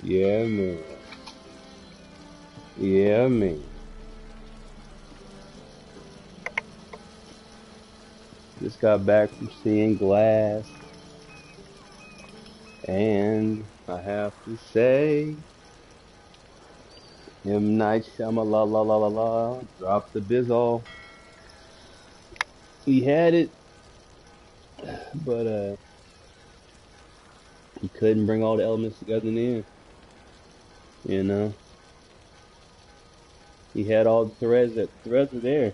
Yeah, man. Yeah, man. Just got back from seeing Glass, and I have to say, M. Night Shyamalan dropped the bizzle. He had it, but he couldn't bring all the elements together in the end. You know, he had all the threads. That threads are there.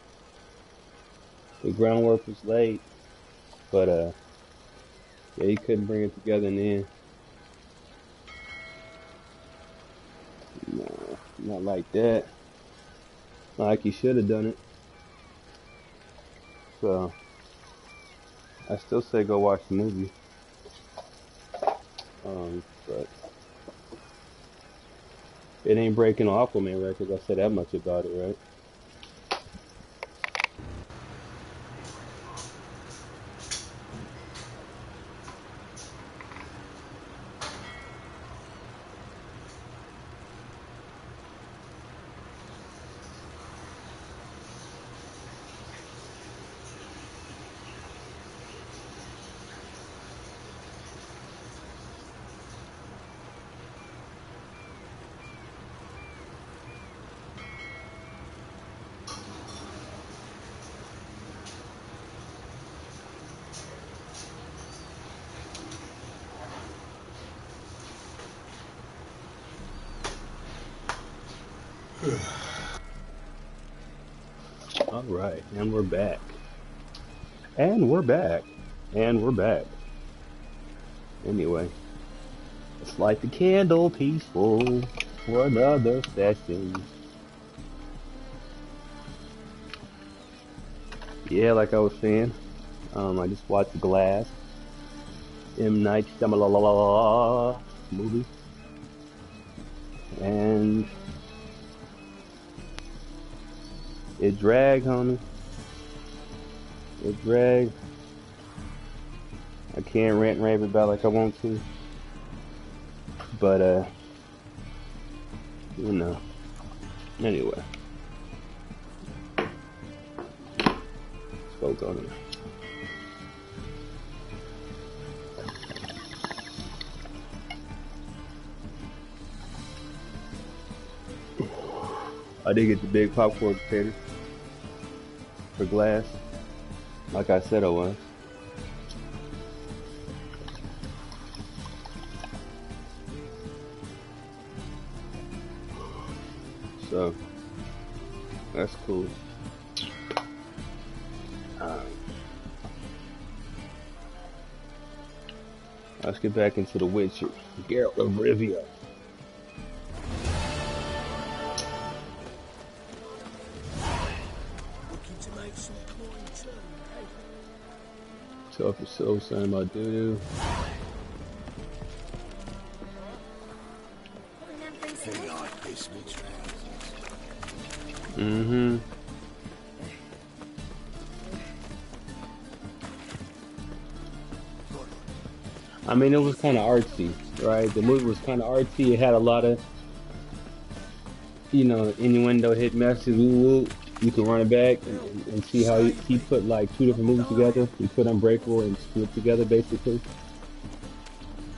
The groundwork was laid, but yeah, he couldn't bring it together in the end. No, not like that. Not like he should have done it. So I still say go watch the movie. But it ain't breaking Aquaman records. I said that much about it, right? All right, and we're back. And we're back. And we're back. Anyway, let's light the candle peaceful for another session. Yeah, like I was saying, I just watched Glass, M. Night Shyamalan movie, and it dragged, homie. It dragged. I can't rant and rave about it like I want to, but you know. Anyway, spoke on it. I did get the big popcorn container for Glass, like I said I was. So that's cool. Let's get back into The Witcher. Geralt of Rivia. Tough as so, saying about doo-doo. Mm-hmm. I mean, it was kind of artsy, right? The movie was kind of artsy. It had a lot of, innuendo, hit messages, woo-woo. You can run it back and see how he put like two different movies together. He put Unbreakable and Split together, basically.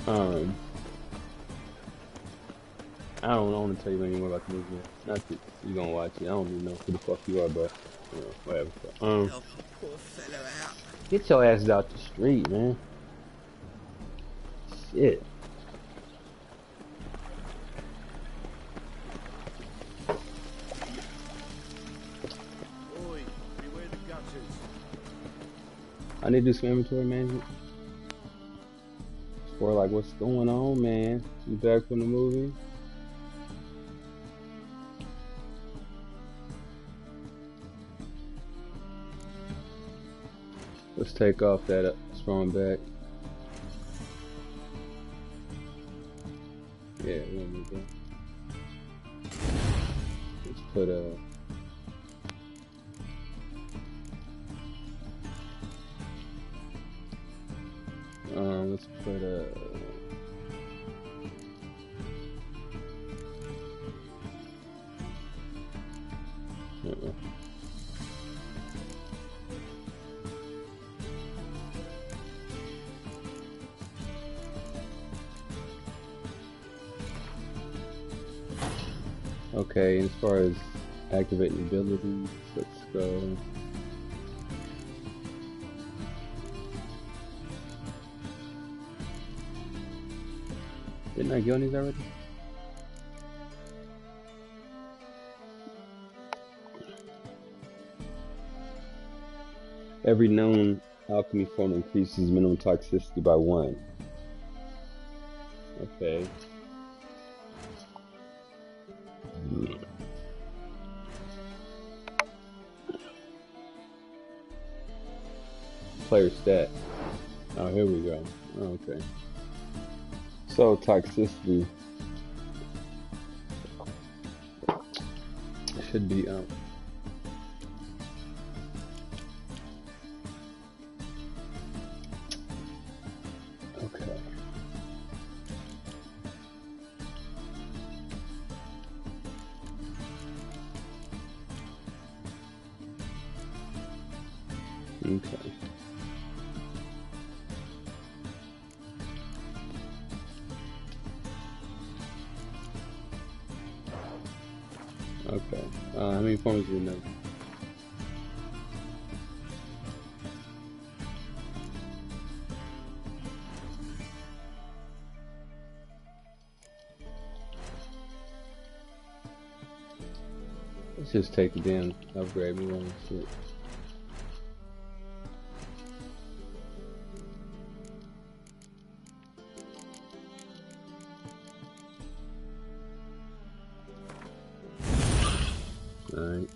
I don't want to tell you any more about the movie. Not that you're gonna watch it. I don't even know who the fuck you are, but whatever. Get your asses out the street, man. Shit. I need to do some inventory management for like what's going on, man. You back from the movie? Let's take off that strong back. Yeah, there we go. Let's put Let's put okay, as far as activating abilities, let's go. Didn't I go on these already? Every known alchemy form increases minimum toxicity by 1. Okay. Player stat. Oh, here we go. Oh, okay. So toxicity should be up. Okay. Okay. Okay. How many forms do we know? Let's just take the damn upgrade. We want to see it. Alright.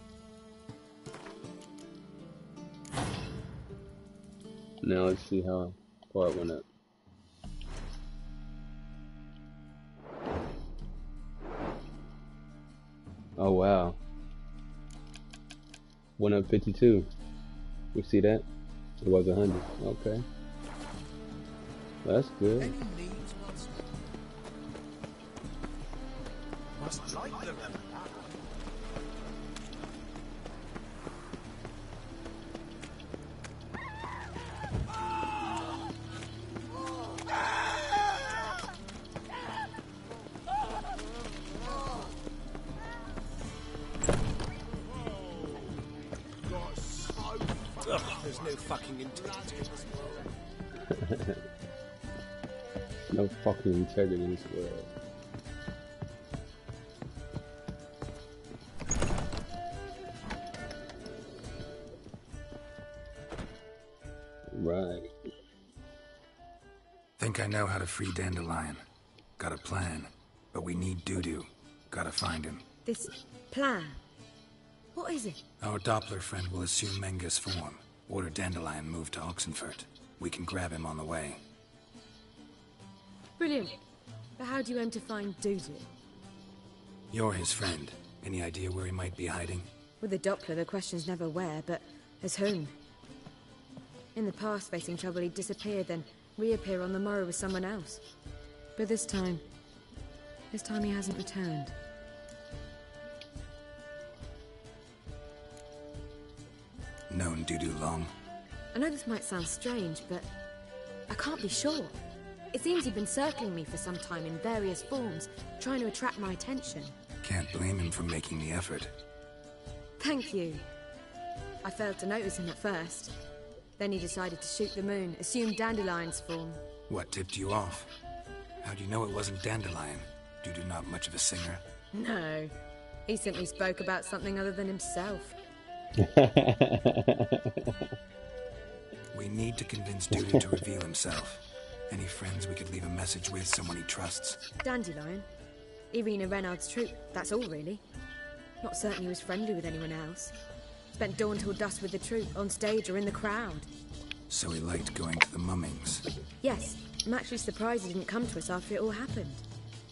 Now let's see how far it went up. Oh wow. Went up 52. You see that? It was 100. Okay. That's good. Must like them. There's no fucking integrity in this world. No fucking integrity in this world. Right. Think I know how to free Dandelion. Got a plan, but we need Dudu. Gotta find him. This plan? What is it? Our Doppler friend will assume Menga's form. Order Dandelion moved to Oxenfurt. We can grab him on the way. Brilliant. But how do you aim to find Dudu? You're his friend. Any idea where he might be hiding? With the Doppler, the question's never where, but as whom? In the past, facing trouble, he'd disappear, then reappear on the morrow with someone else. But this time he hasn't returned. Known Dudu long? I know this might sound strange, but I can't be sure. It seems he'd been circling me for some time in various forms, trying to attract my attention. Can't blame him for making the effort. Thank you. I failed to notice him at first. Then he decided to shoot the moon, assume Dandelion's form. What tipped you off? How do you know it wasn't Dandelion? Dudu not much of a singer? No. He simply spoke about something other than himself. We need to convince Dudu to reveal himself. Any friends we could leave a message with, someone he trusts? Dandelion? Irina Renard's troupe, that's all really. Not certain he was friendly with anyone else. Spent dawn till dusk with the troupe, on stage or in the crowd. So he liked going to the mummings? Yes. I'm actually surprised he didn't come to us after it all happened.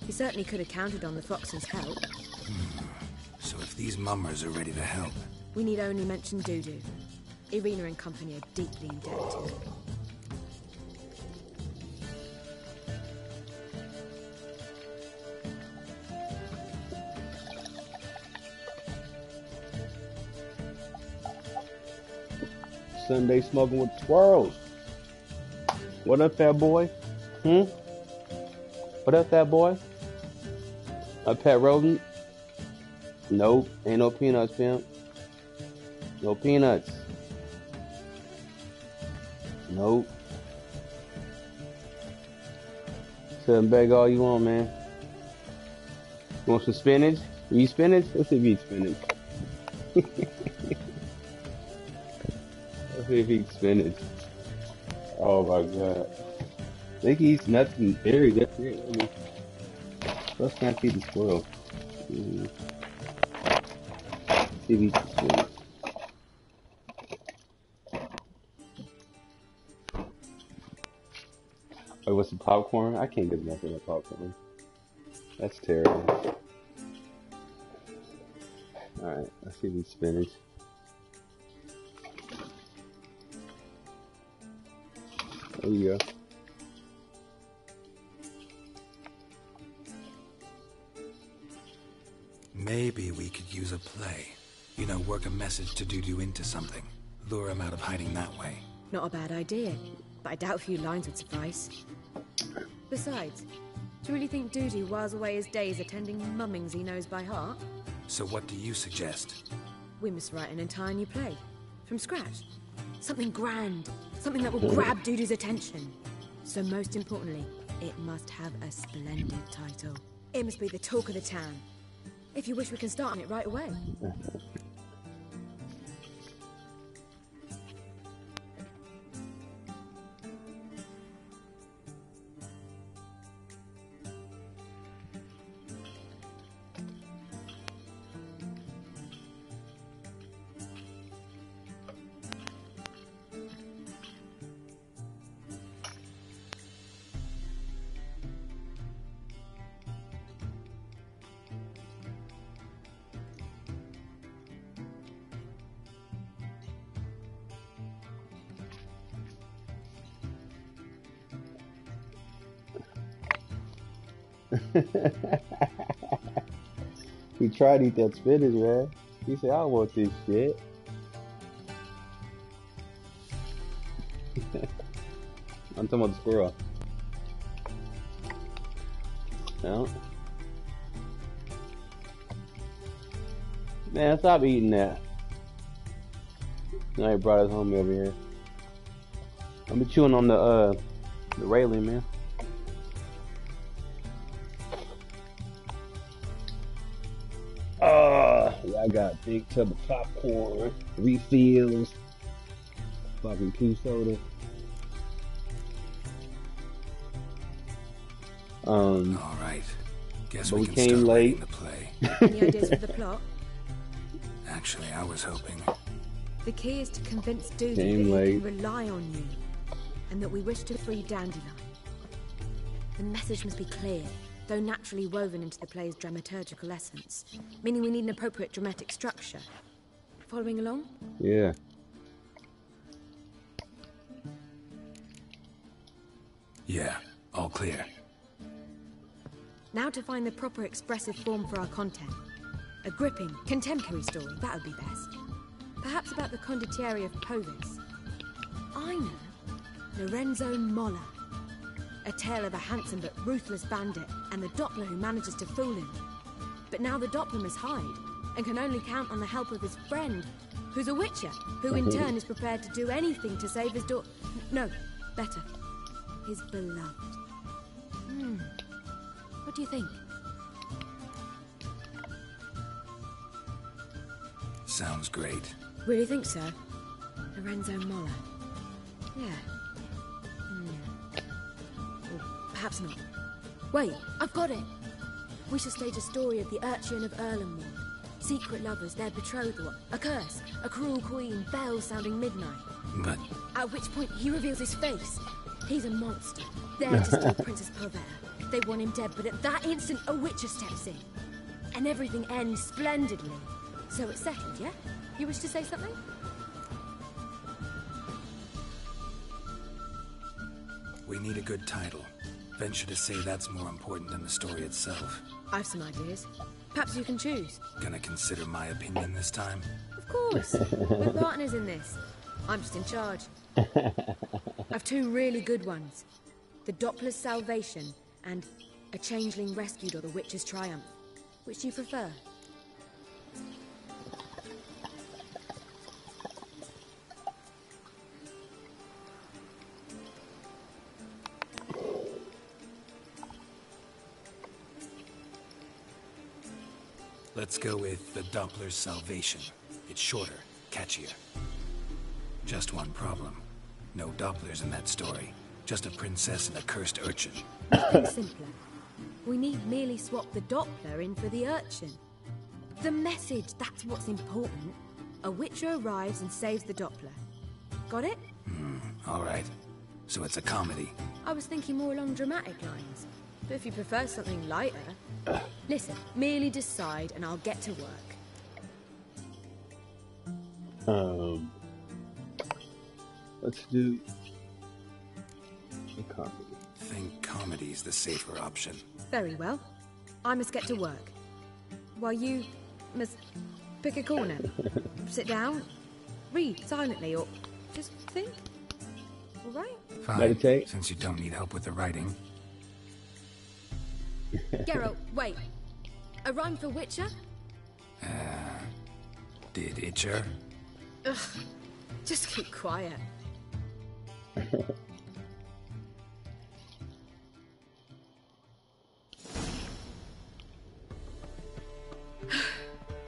He certainly could have counted on the Foxen's help. So if these mummers are ready to help... We need only mention Dudu. Irina and company are deeply indebted to him. Sunday smoking with squirrels. What up, fat boy? What up, fat boy? A pet rodent? Nope, ain't no peanuts, pimp. No peanuts. Nope. Sit and beg all you want, man. You want some spinach? You eat spinach? Let's see if you eat spinach. Let's see if he eats spinach. Oh my god. I think he eats nuts and berries. That's it. I mean, let's not feed the squirrel. See if he eats the spinach. Oh, what's the popcorn? I can't get enough of that popcorn. That's terrible. Alright, let's see if he eats spinach. There you go. Maybe we could use a play. You know, work a message to Dudu into something. Lure him out of hiding that way. Not a bad idea, but I doubt a few lines would suffice. Besides, do you really think Dudu whiles away his days attending mummings he knows by heart? So what do you suggest? We must write an entire new play. From scratch. Something grand. Something that will grab Dudu's attention. So most importantly, it must have a splendid title. It must be the talk of the town. If you wish, we can start on it right away. He tried to eat that spinach, man. He said, I want this shit. I'm talking about the squirrel. No. Man, stop eating that. Now he brought his homie over here. I'm be chewing on the railing, man. I got a big tub of popcorn, refills, fucking pea soda. All right. Guess but we we can came start late. writing the play. Any ideas for the plot? Actually, I was hoping. The key is to convince Dudu that Came he late. can rely on you, and that we wish to free Dandelion. The message must be clear, though naturally woven into the play's dramaturgical essence, meaning we need an appropriate dramatic structure. Following along? Yeah. Yeah, all clear. Now to find the proper expressive form for our content. A gripping, contemporary story, that would be best. Perhaps about the condottieri of Povis. I know. Lorenzo Molla. A tale of a handsome but ruthless bandit and the Doppler who manages to fool him. But now the Doppler must hide and can only count on the help of his friend, who's a witcher, who in turn is prepared to do anything to save his daughter. No, better. His beloved. What do you think? Sounds great. Really think so? Lorenzo Molla. Yeah. Or perhaps not. Wait, I've got it! We shall stage a story of the urchin of Erlenmore. Secret lovers, their betrothal, a curse, a cruel queen, bells sounding midnight. But At which point he reveals his face. He's a monster. There to steal Princess Purveyor. They want him dead, but at that instant a witcher steps in. And everything ends splendidly. So it's settled, yeah? You wish to say something? we need a good title. Venture to say that's more important than the story itself. I've some ideas. Perhaps you can choose. Gonna consider my opinion this time? Of course. We're partners in this. I'm just in charge. I've two really good ones. The Doppler's Salvation and A Changeling Rescued or The Witcher's Triumph. Which do you prefer? Let's go with the Doppler's Salvation. It's shorter, catchier. Just one problem. No Dopplers in that story. Just a princess and a cursed urchin. Nothing simpler. We need merely swap the Doppler in for the urchin. The message, that's what's important. A Witcher arrives and saves the Doppler. Got it? All right. So it's a comedy. I was thinking more along dramatic lines. But if you prefer something lighter... Listen, merely decide and I'll get to work. Let's do a comedy. Think comedy's the safer option. Very well. I must get to work. While you must pick a corner. Sit down, read silently, or just think. All right? Fine, Meditate. since you don't need help with the writing. Geralt, wait. A rhyme for Witcher? Did Itcher? Ugh. Just keep quiet.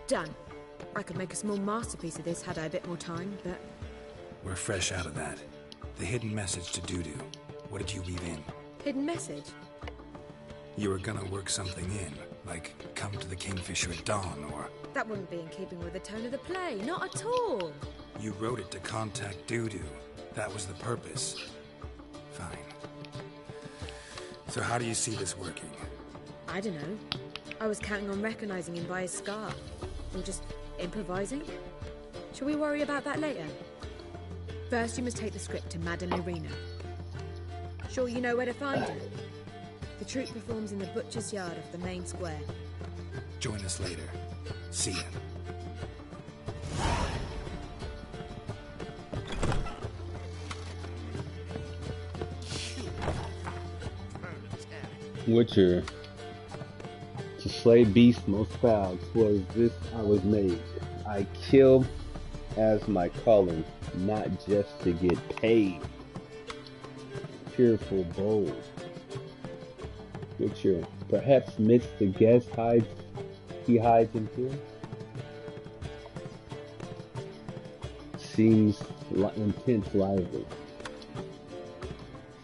Done. I could make a small masterpiece of this had I a bit more time, but... We're fresh out of that. The hidden message to Dudu. What did you weave in? Hidden message? You were gonna work something in, like come to the Kingfisher at dawn, or... That wouldn't be in keeping with the tone of the play, not at all. You wrote it to contact Dudu. That was the purpose. Fine. So how do you see this working? I don't know. I was counting on recognizing him by his scar. Or just improvising. Shall we worry about that later? First, you must take the script to Madame Irina. Sure you know where to find her? The troupe performs in the butcher's yard off the main square. Join us later. See ya. Witcher. To slay beasts most foul, 'twas this I was made. I kill as my calling, not just to get paid. Fearful, bold. Witcher, perhaps midst the guest he hides in fear. Seems intense, lively.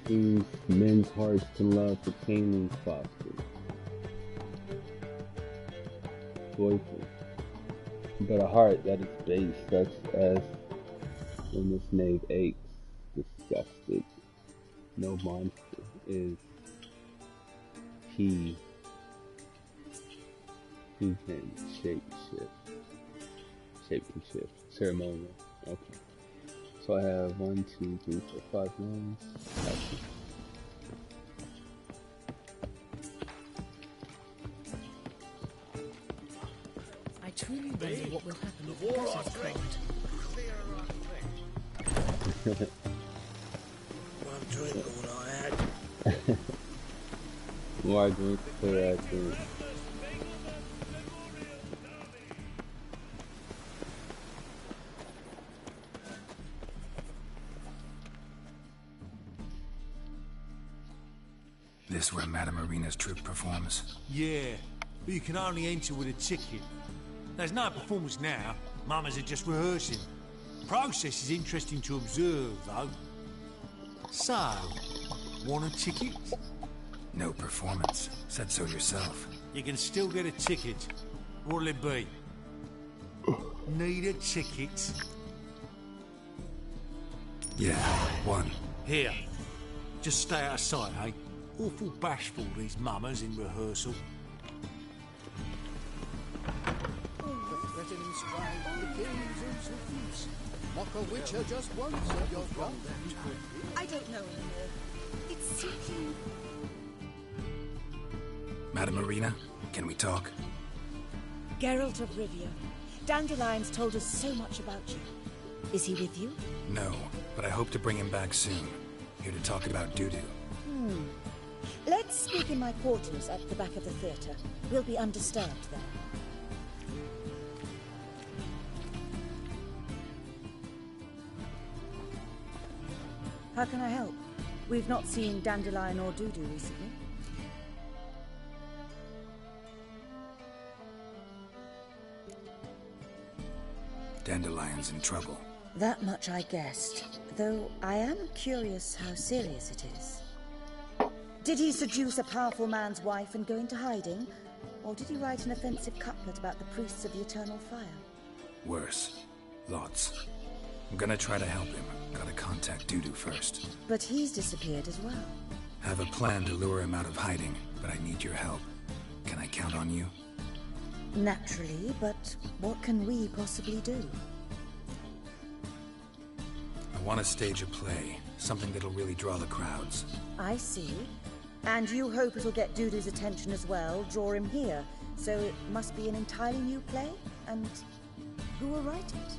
Seems men's hearts can love for taming foster. Joyful, but a heart that is base, such as when this knave aches, disgusted. No monster is he who can shape and shift. Ceremonial. Okay. So I have 1, 2, 3, 4, 5 names. Action. I truly wonder what will happen if the gas is clogged. One drink all I had. More I drink, the clearer I drink. This where Madame Irina's troupe performs? Yeah, but you can only enter with a ticket. There's no performance now. Mamas are just rehearsing. Process is interesting to observe, though. So, want a ticket? No performance. Said so yourself. You can still get a ticket. What'll it be? Need a ticket? Yeah, one. Here. Just stay out of sight, eh? Awful bashful, these mamas in rehearsal. Mock a Witcher just once and you're wrong. I don't know anymore. It's simply... Madame Irina, can we talk? Geralt of Rivia. Dandelion's told us so much about you. Is he with you? No, but I hope to bring him back soon. Here to talk about doo-doo. Let's speak in my quarters at the back of the theatre. We'll be undisturbed there. How can I help? We've not seen Dandelion or Doo-doo recently. Dandelion's in trouble. That much I guessed, though I am curious how serious it is. Did he seduce a powerful man's wife and go into hiding? Or did he write an offensive couplet about the priests of the eternal fire? Worse. Lots. I'm gonna try to help him. Gotta contact Doo-doo first. But he's disappeared as well. Have a plan to lure him out of hiding, but I need your help. Can I count on you? Naturally, but what can we possibly do? I want to stage a play. Something that'll really draw the crowds. I see. And you hope it'll get Doo-doo's attention as well, draw him here. So it must be an entirely new play? And who will write it?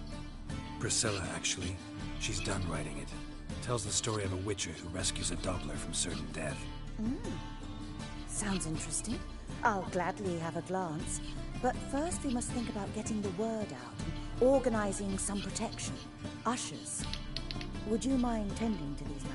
Priscilla, actually. She's done writing it. Tells the story of a witcher who rescues a Doppler from certain death. Sounds interesting. I'll gladly have a glance. But first we must think about getting the word out and organizing some protection. Ushers. Would you mind tending to these matters?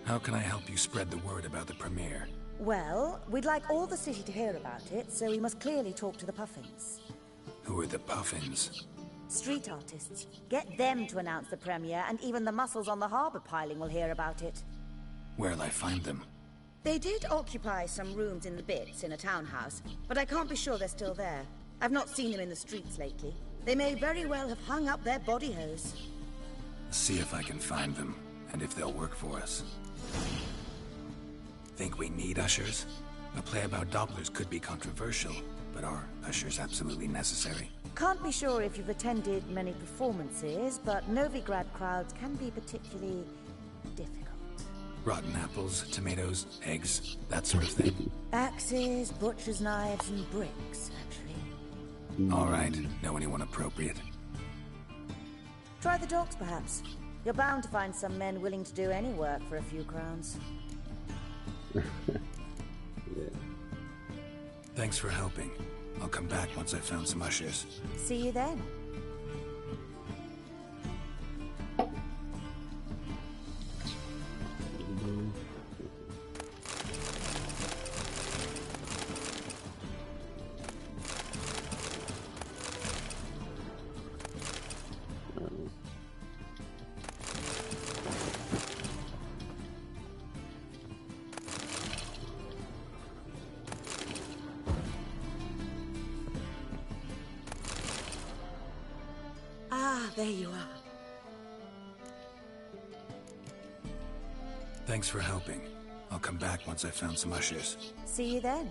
How can I help you spread the word about the premiere? Well, we'd like all the city to hear about it, so we must clearly talk to the Puffins. Who are the Puffins? Street artists. Get them to announce the premiere, and even the muscles on the harbor piling will hear about it. Where'll I find them? They did occupy some rooms in the Bits in a townhouse, but I can't be sure they're still there. I've not seen them in the streets lately. They may very well have hung up their body hose. See if I can find them, and if they'll work for us. Think we need ushers? A play about Dopplers could be controversial, but are ushers absolutely necessary? Can't be sure if you've attended many performances, but Novigrad crowds can be particularly difficult. Rotten apples, tomatoes, eggs, that sort of thing. Axes, butcher's knives, and bricks, actually. All right, know anyone appropriate? Try the docks, perhaps. You're bound to find some men willing to do any work for a few crowns. Yeah. Thanks for helping. I'll come back once I've found some ushers. See you then. There you are. Thanks for helping. I'll come back once I've found some ushers. See you then.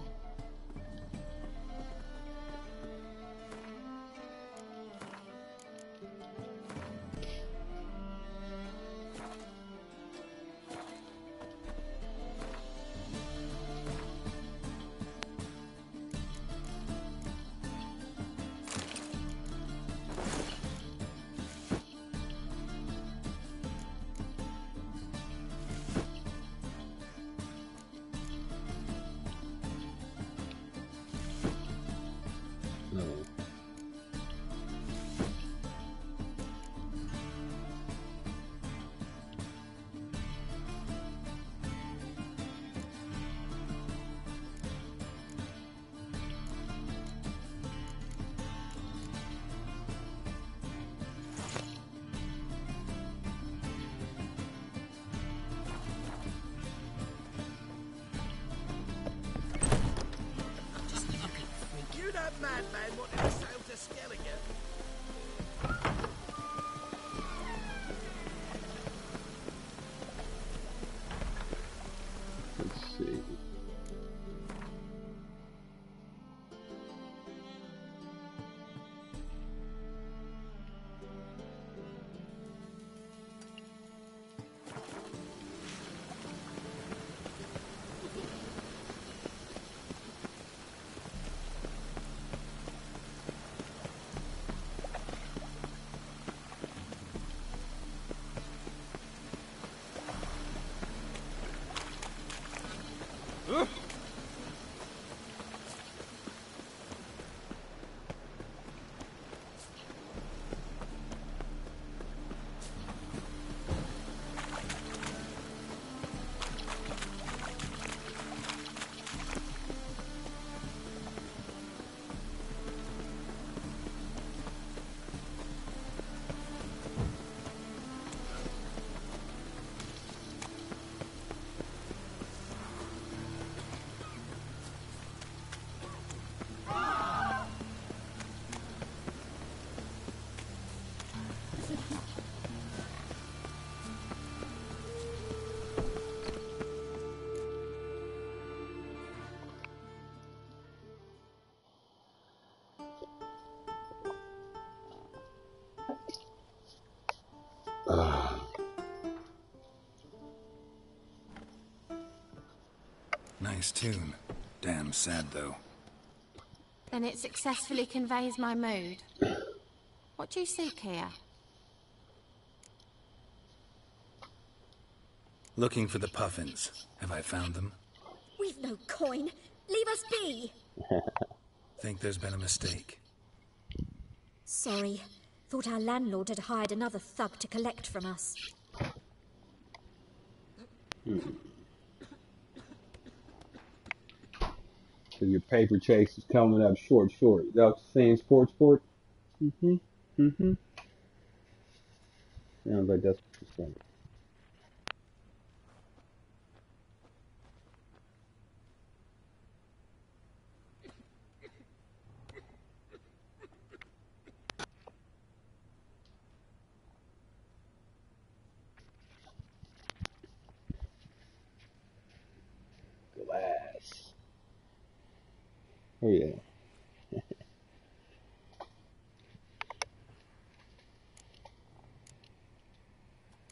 You that madman wanted to sail to Skellige. Let's see. Nice tune. Damn sad, though. Then it successfully conveys my mood. What do you seek here? Looking for the puffins. Have I found them? We've no coin. Leave us be. Think there's been a mistake. Sorry. Thought our landlord had hired another thug to collect from us. So your paper chase is coming up short. Is that what you're saying, sport? Sounds like that's what you're saying. Glass. Oh yeah.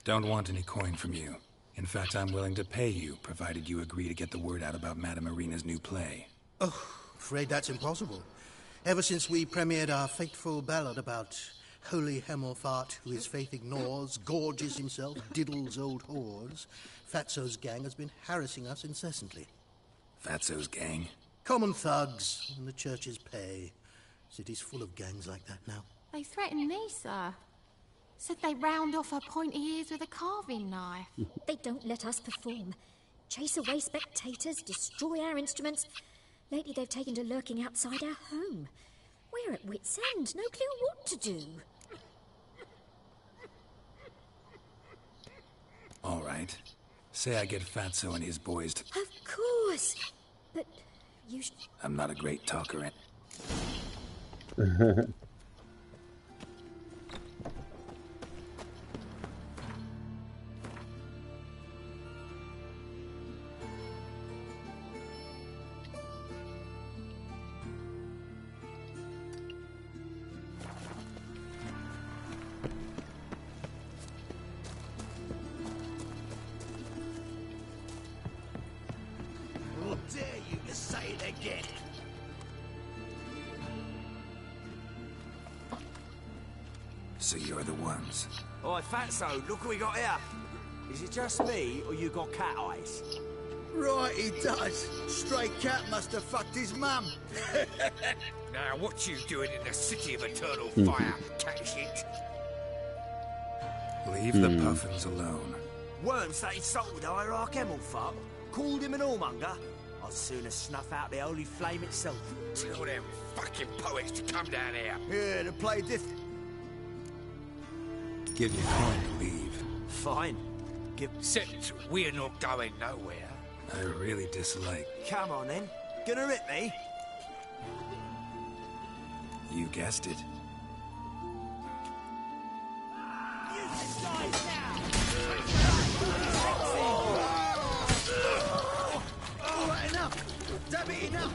Don't want any coin from you. In fact, I'm willing to pay you, provided you agree to get the word out about Madame Marina's new play. Oh, afraid that's impossible. Ever since we premiered our fateful ballad about holy Hemmelfart, who his faith ignores, gorges himself, diddles old whores, Fatso's gang has been harassing us incessantly. Fatso's gang? Common thugs in the church's pay. City's full of gangs like that now. They threatened me, sir. Said they'd round off her pointy ears with a carving knife. They don't let us perform. Chase away spectators, destroy our instruments. Lately they've taken to lurking outside our home. We're at wit's end, no clue what to do. All right. Say I get Fatso and his boys to... Of course. But you I'm not a great talker. How dare you to say it again? So you're the ones. Oi, Fatso, look what we got here. Is it just me, or you got cat eyes? Right, he does. Stray cat must have fucked his mum. Now, what you doing in the city of eternal fire, cat shit? Leave the puffins alone. Worms that insulted Hierarch Hemmelfart, called him an whoremonger. I'd sooner snuff out the holy flame itself. Tell them fucking poets to come down here. Yeah, to play Give your coin and leave. Fine. Except we're not going nowhere. I really dislike... Come on then. Gonna rip me? You guessed it. Alright, enough! Damn it, enough!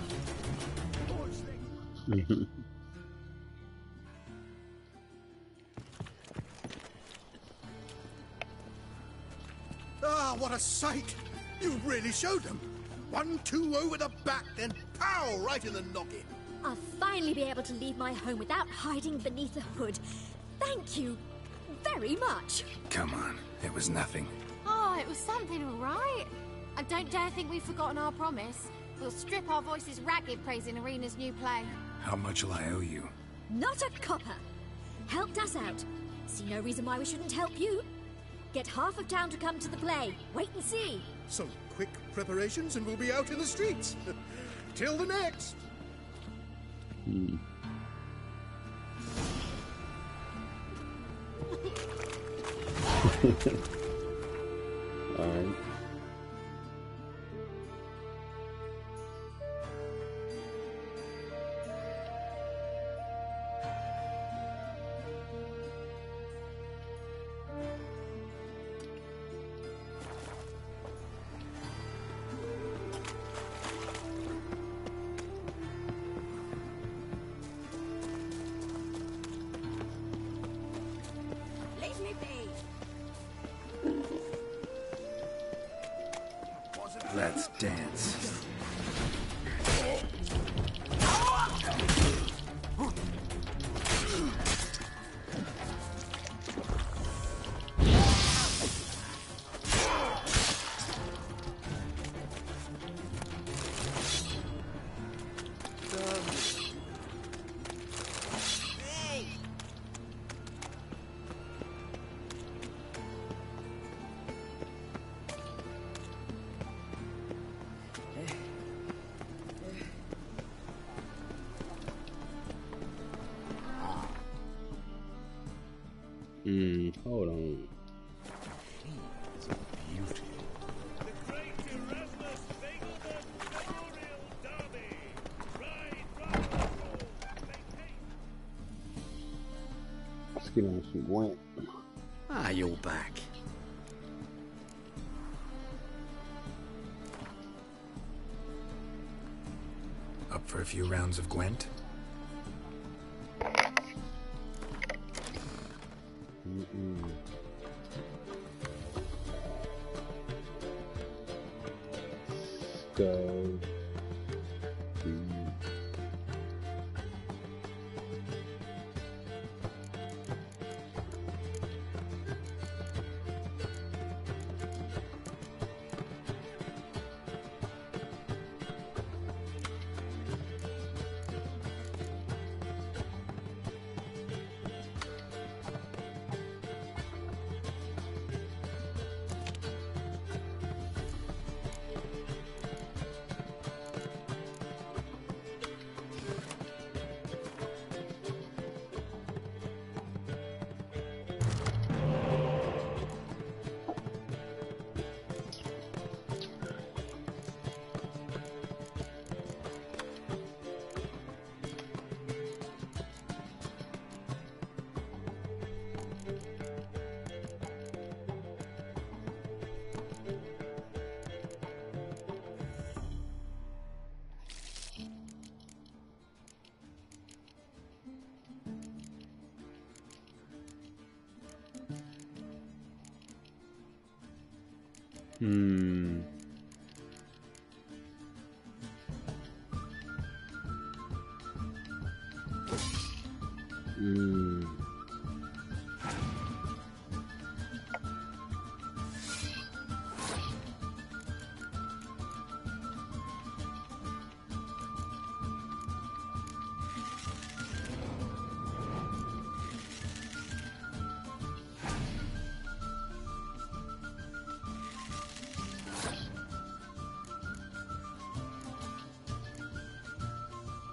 Ah, what a sight! You really showed them. 1-2 over the back, then pow, right in the noggin. I'll finally be able to leave my home without hiding beneath the hood. Thank you very much. Come on, it was nothing. Oh, it was something, all right. And don't dare think we've forgotten our promise. We'll strip our voices ragged praising Arena's new play. How much will I owe you? Not a copper. Helped us out. See no reason why we shouldn't help you. Get half of town to come to the play. Wait and see. Some quick preparations and we'll be out in the streets. Till the next. All right. Leave me be. Let's dance. Hold on. It's a beauty. Let's get on some Gwent. Ah, you're back. Up for a few rounds of Gwent? Go.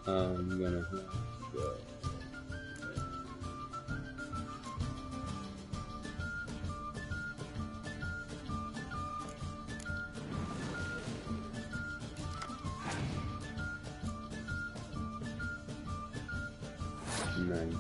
I'm gonna have to go. Nice.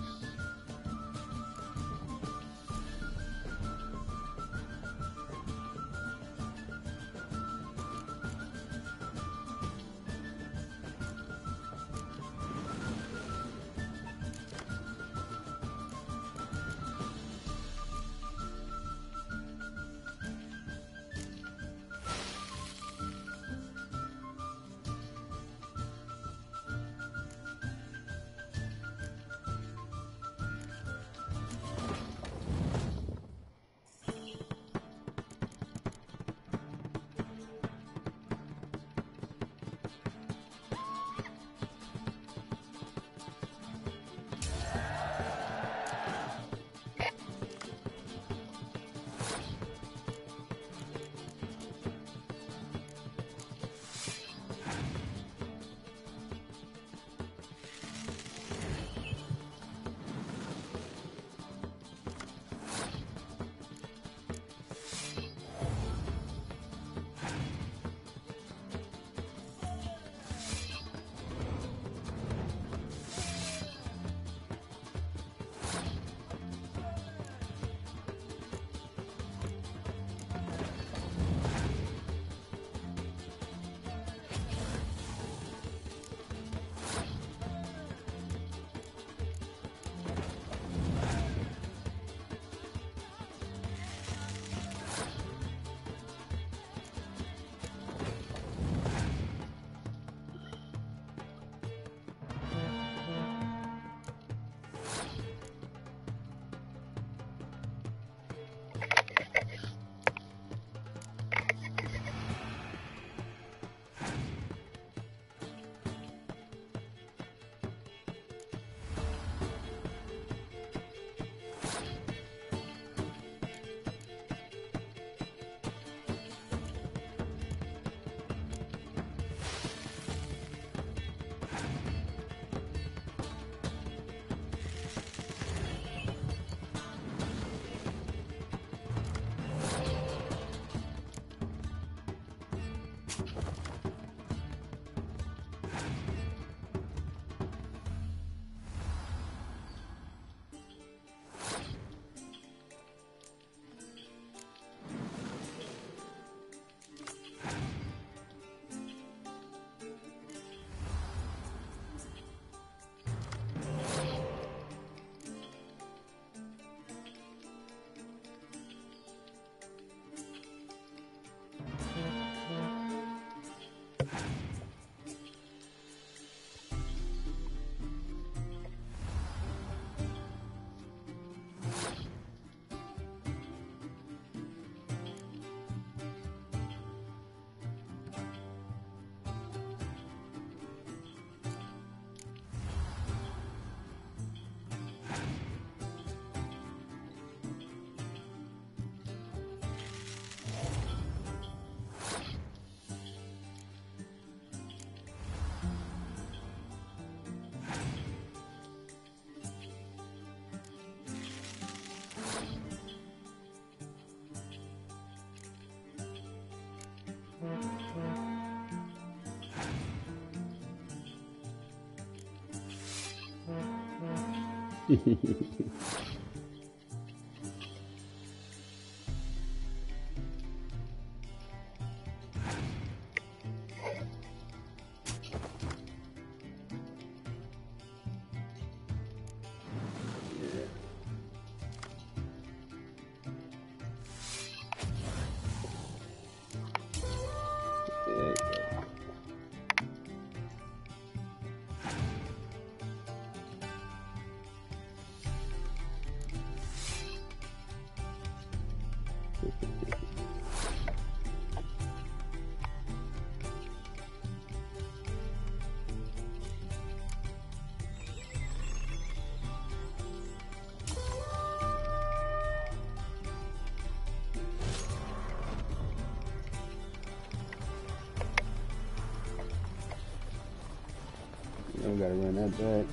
I gotta run that back.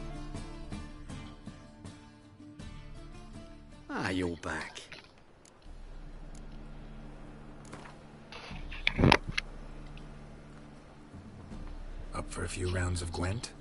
Ah, you're back. Up for a few rounds of Gwent?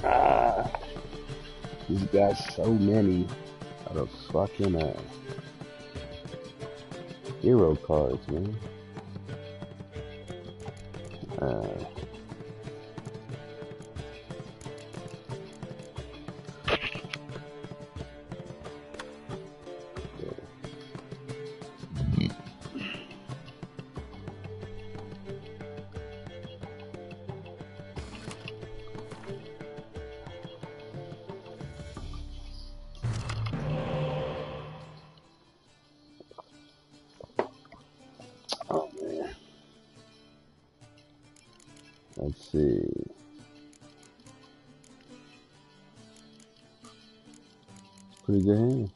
Ah, he's got so many of those fucking hero cards, man. Oh man. Let's see. Pretty good hand.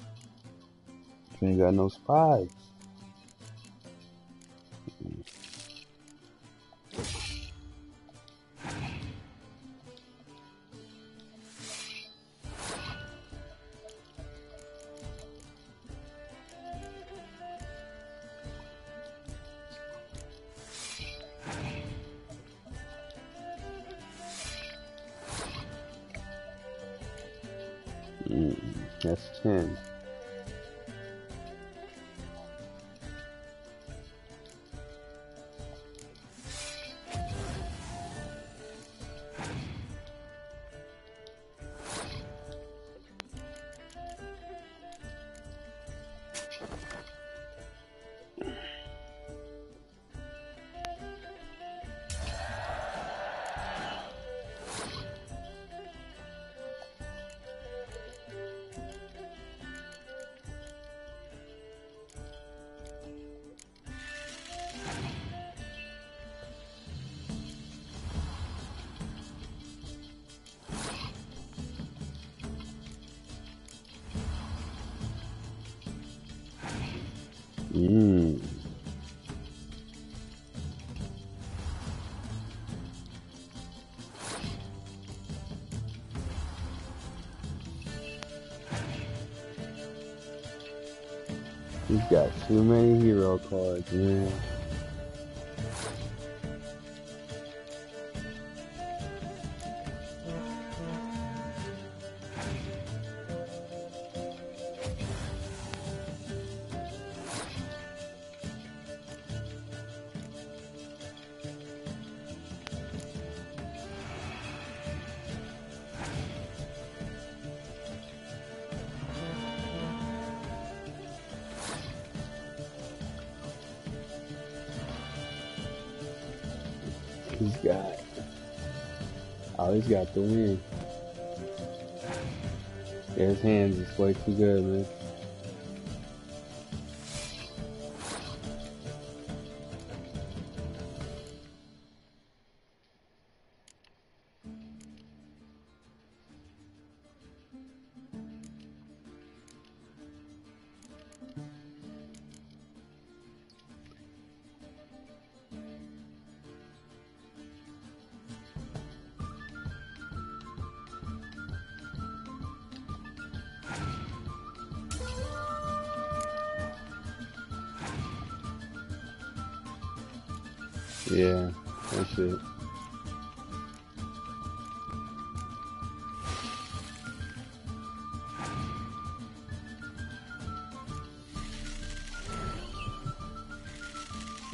Ain't got no spies. That's 10. He's got too many hero cards, man. He's got... Oh, he's got the win. Yeah, his hands is way too good, man. Yeah, that's it.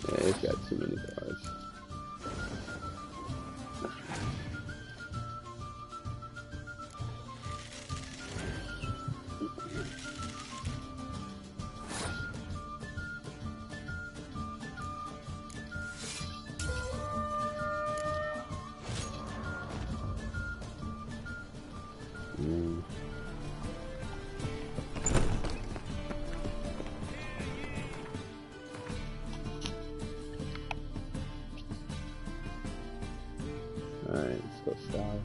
Yeah, it's got too many bars. Alright, let's go south.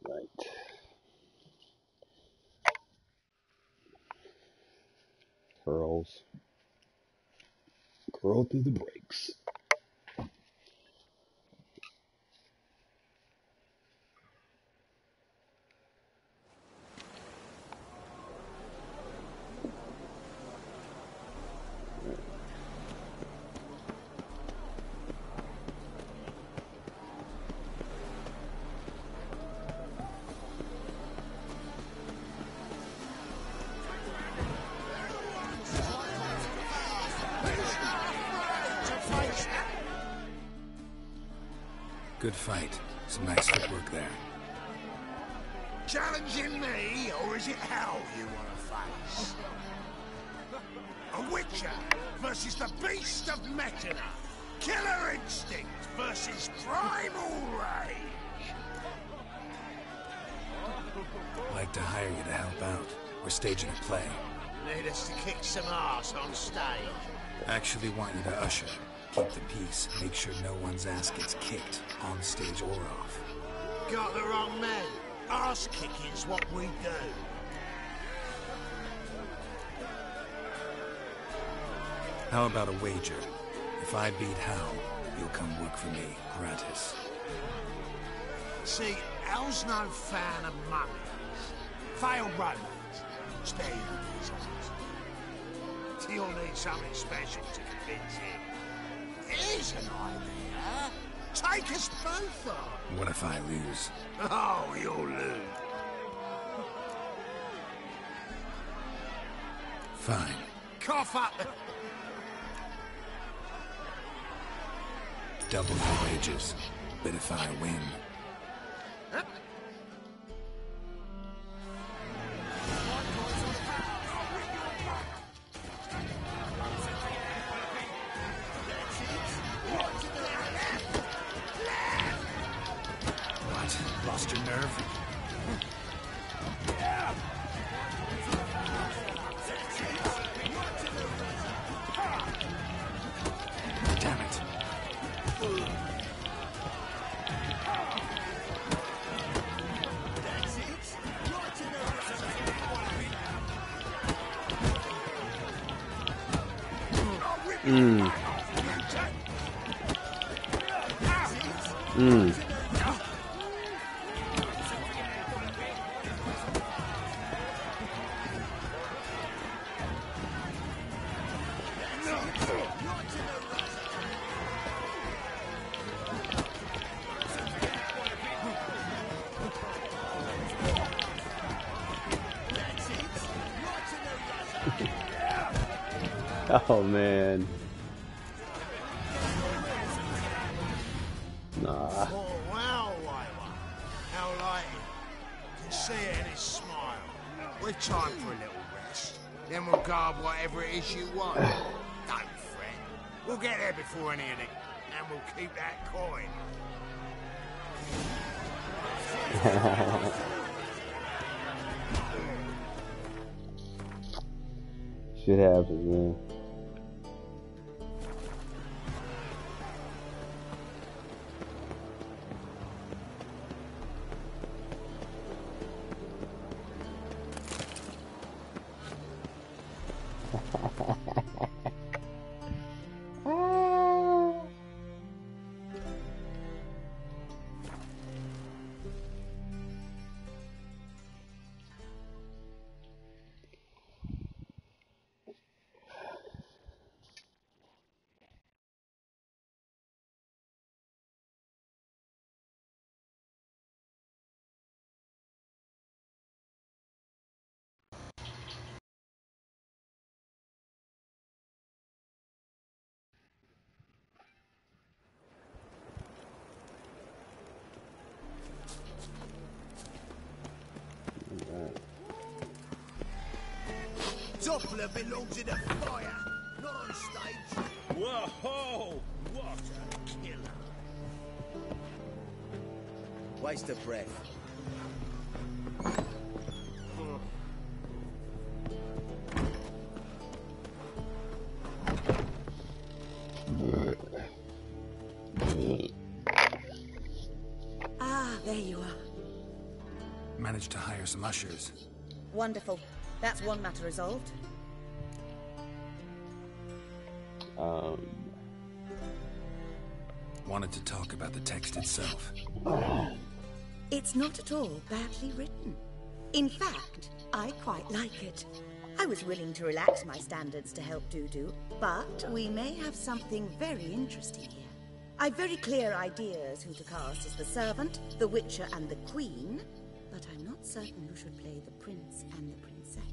Right. Curls. Curl through the brakes. Good fight. Some nice footwork there. Challenging me, or is it hell you want to face? A Witcher versus the Beast of Mechana. Killer instinct versus primal rage. I'd like to hire you to help out. We're staging a play. Need us to kick some ass on stage. Actually want you to usher. Keep the peace. Make sure no one's ass gets kicked, on stage or off. Got the wrong man. Ass kicking's what we do. How about a wager? If I beat Hal, you'll come work for me, gratis. See, Hal's no fan of mummies. Failed romance. Stay in his eyes. You'll need something special to convince him. Here's an idea. Take us both on. What if I lose? Oh, you'll lose. Fine. Cough up the... Double your wages. But if I win... Lost your nerve? Damn it. Oh man. Nah. Oh, wow, how light. Can see it in his smile. We've time for a little rest. Then we'll guard whatever it is you want. Don't fret. We'll get there before any of it, and we'll keep that coin. Shit happens, man. Doppler belongs in a fire, not on stage. Whoa! What a killer! Waste of breath. Ah, there you are. Managed to hire some ushers. Wonderful. That's one matter resolved. Wanted to talk about the text itself. It's not at all badly written. In fact, I quite like it. I was willing to relax my standards to help Dudu, but we may have something very interesting here. I've very clear ideas who to cast as the servant, the witcher, and the queen, but I'm not certain who should play the prince and the princess.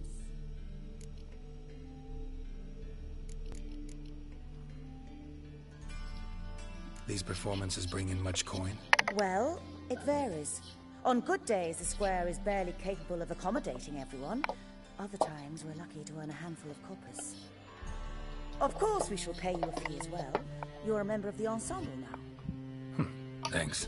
These performances bring in much coin? Well, it varies. On good days, the square is barely capable of accommodating everyone. Other times, we're lucky to earn a handful of coppers. Of course, we shall pay you a fee as well. You're a member of the ensemble now. Thanks.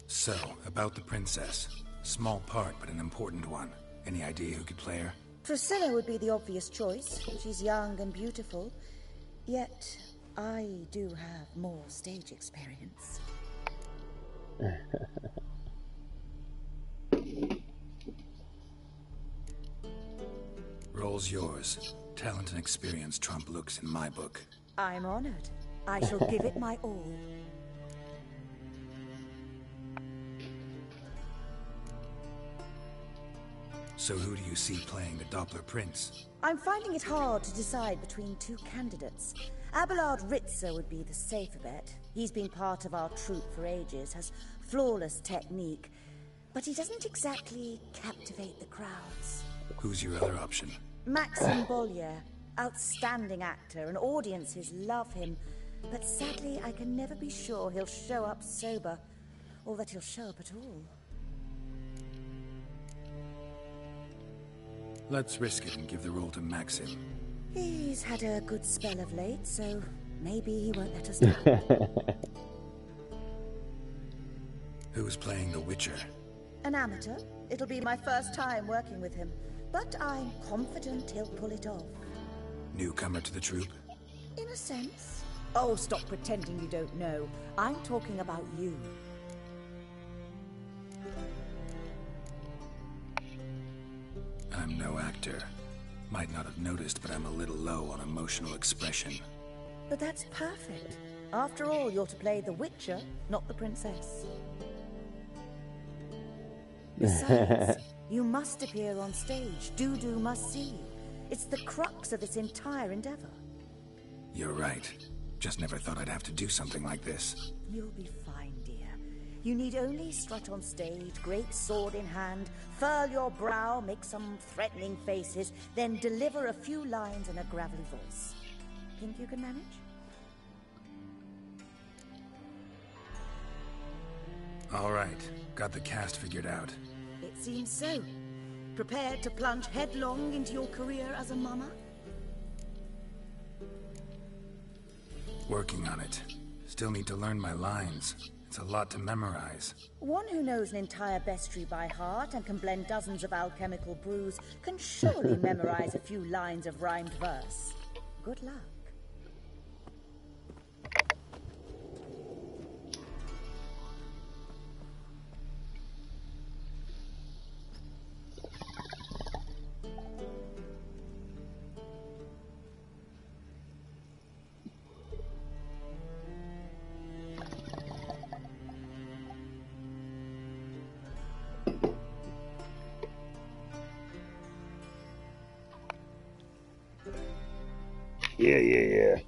So, about the princess. Small part, but an important one. Any idea who could play her? Priscilla would be the obvious choice. She's young and beautiful. Yet, I do have more stage experience. Role's yours. Talent and experience trump looks in my book. I'm honored. I shall give it my all. So who do you see playing the Doppler Prince? I'm finding it hard to decide between two candidates. Abelard Ritzer would be the safer bet. He's been part of our troupe for ages, has flawless technique, but he doesn't exactly captivate the crowds. Who's your other option? Maxim Bollier, outstanding actor, and audiences love him. But sadly, I can never be sure he'll show up sober, or that he'll show up at all. Let's risk it and give the role to Maxim. He's had a good spell of late, so maybe he won't let us down. Who's playing the Witcher? An amateur. It'll be my first time working with him, but I'm confident he'll pull it off. Newcomer to the troupe? In a sense. Oh, stop pretending you don't know. I'm talking about you. I'm no actor. Might not have noticed, but I'm a little low on emotional expression. But that's perfect. After all, you're to play the Witcher, not the princess. Besides, you must appear on stage. Dudu must see you. It's the crux of this entire endeavor. You're right. Just never thought I'd have to do something like this. You'll be fine. You need only strut on stage, great sword in hand, furl your brow, make some threatening faces, then deliver a few lines in a gravelly voice. Think you can manage? All right, got the cast figured out. It seems so. Prepared to plunge headlong into your career as a mama? Working on it. Still need to learn my lines. It's a lot to memorize. One who knows an entire bestiary by heart and can blend dozens of alchemical brews can surely memorize a few lines of rhymed verse. Good luck. Yeah.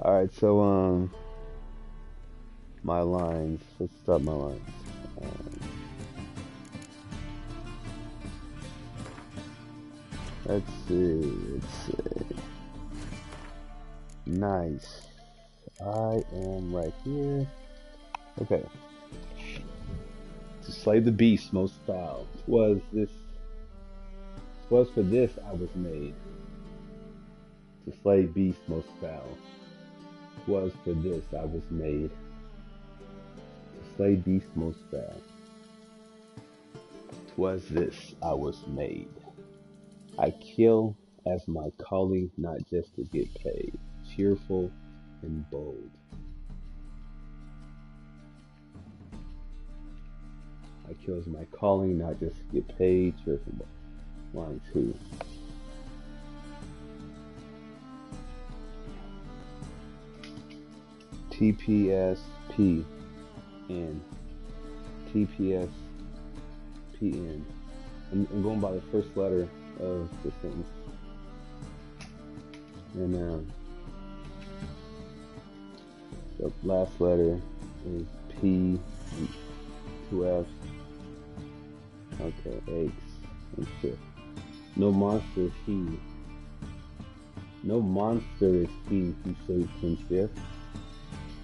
Alright, so, my lines. Let's start my lines. Let's see. Nice. I am right here. Okay. To slay the beast most foul. 'Twas for this I was made. To slay beast most foul. 'Twas for this I was made. To slay beast most foul. 'Twas this I was made. I kill as my calling, not just to get paid. Cheerful and bold. I kill as my calling, not just to get paid. Cheerful and bold. Line 2. TPSPN. TPSPN. I'm going by the first letter of the sentence. And the last letter is P and 2 F's. Okay, eggs and shift. No monster is he. No monster is he who shapes and shift.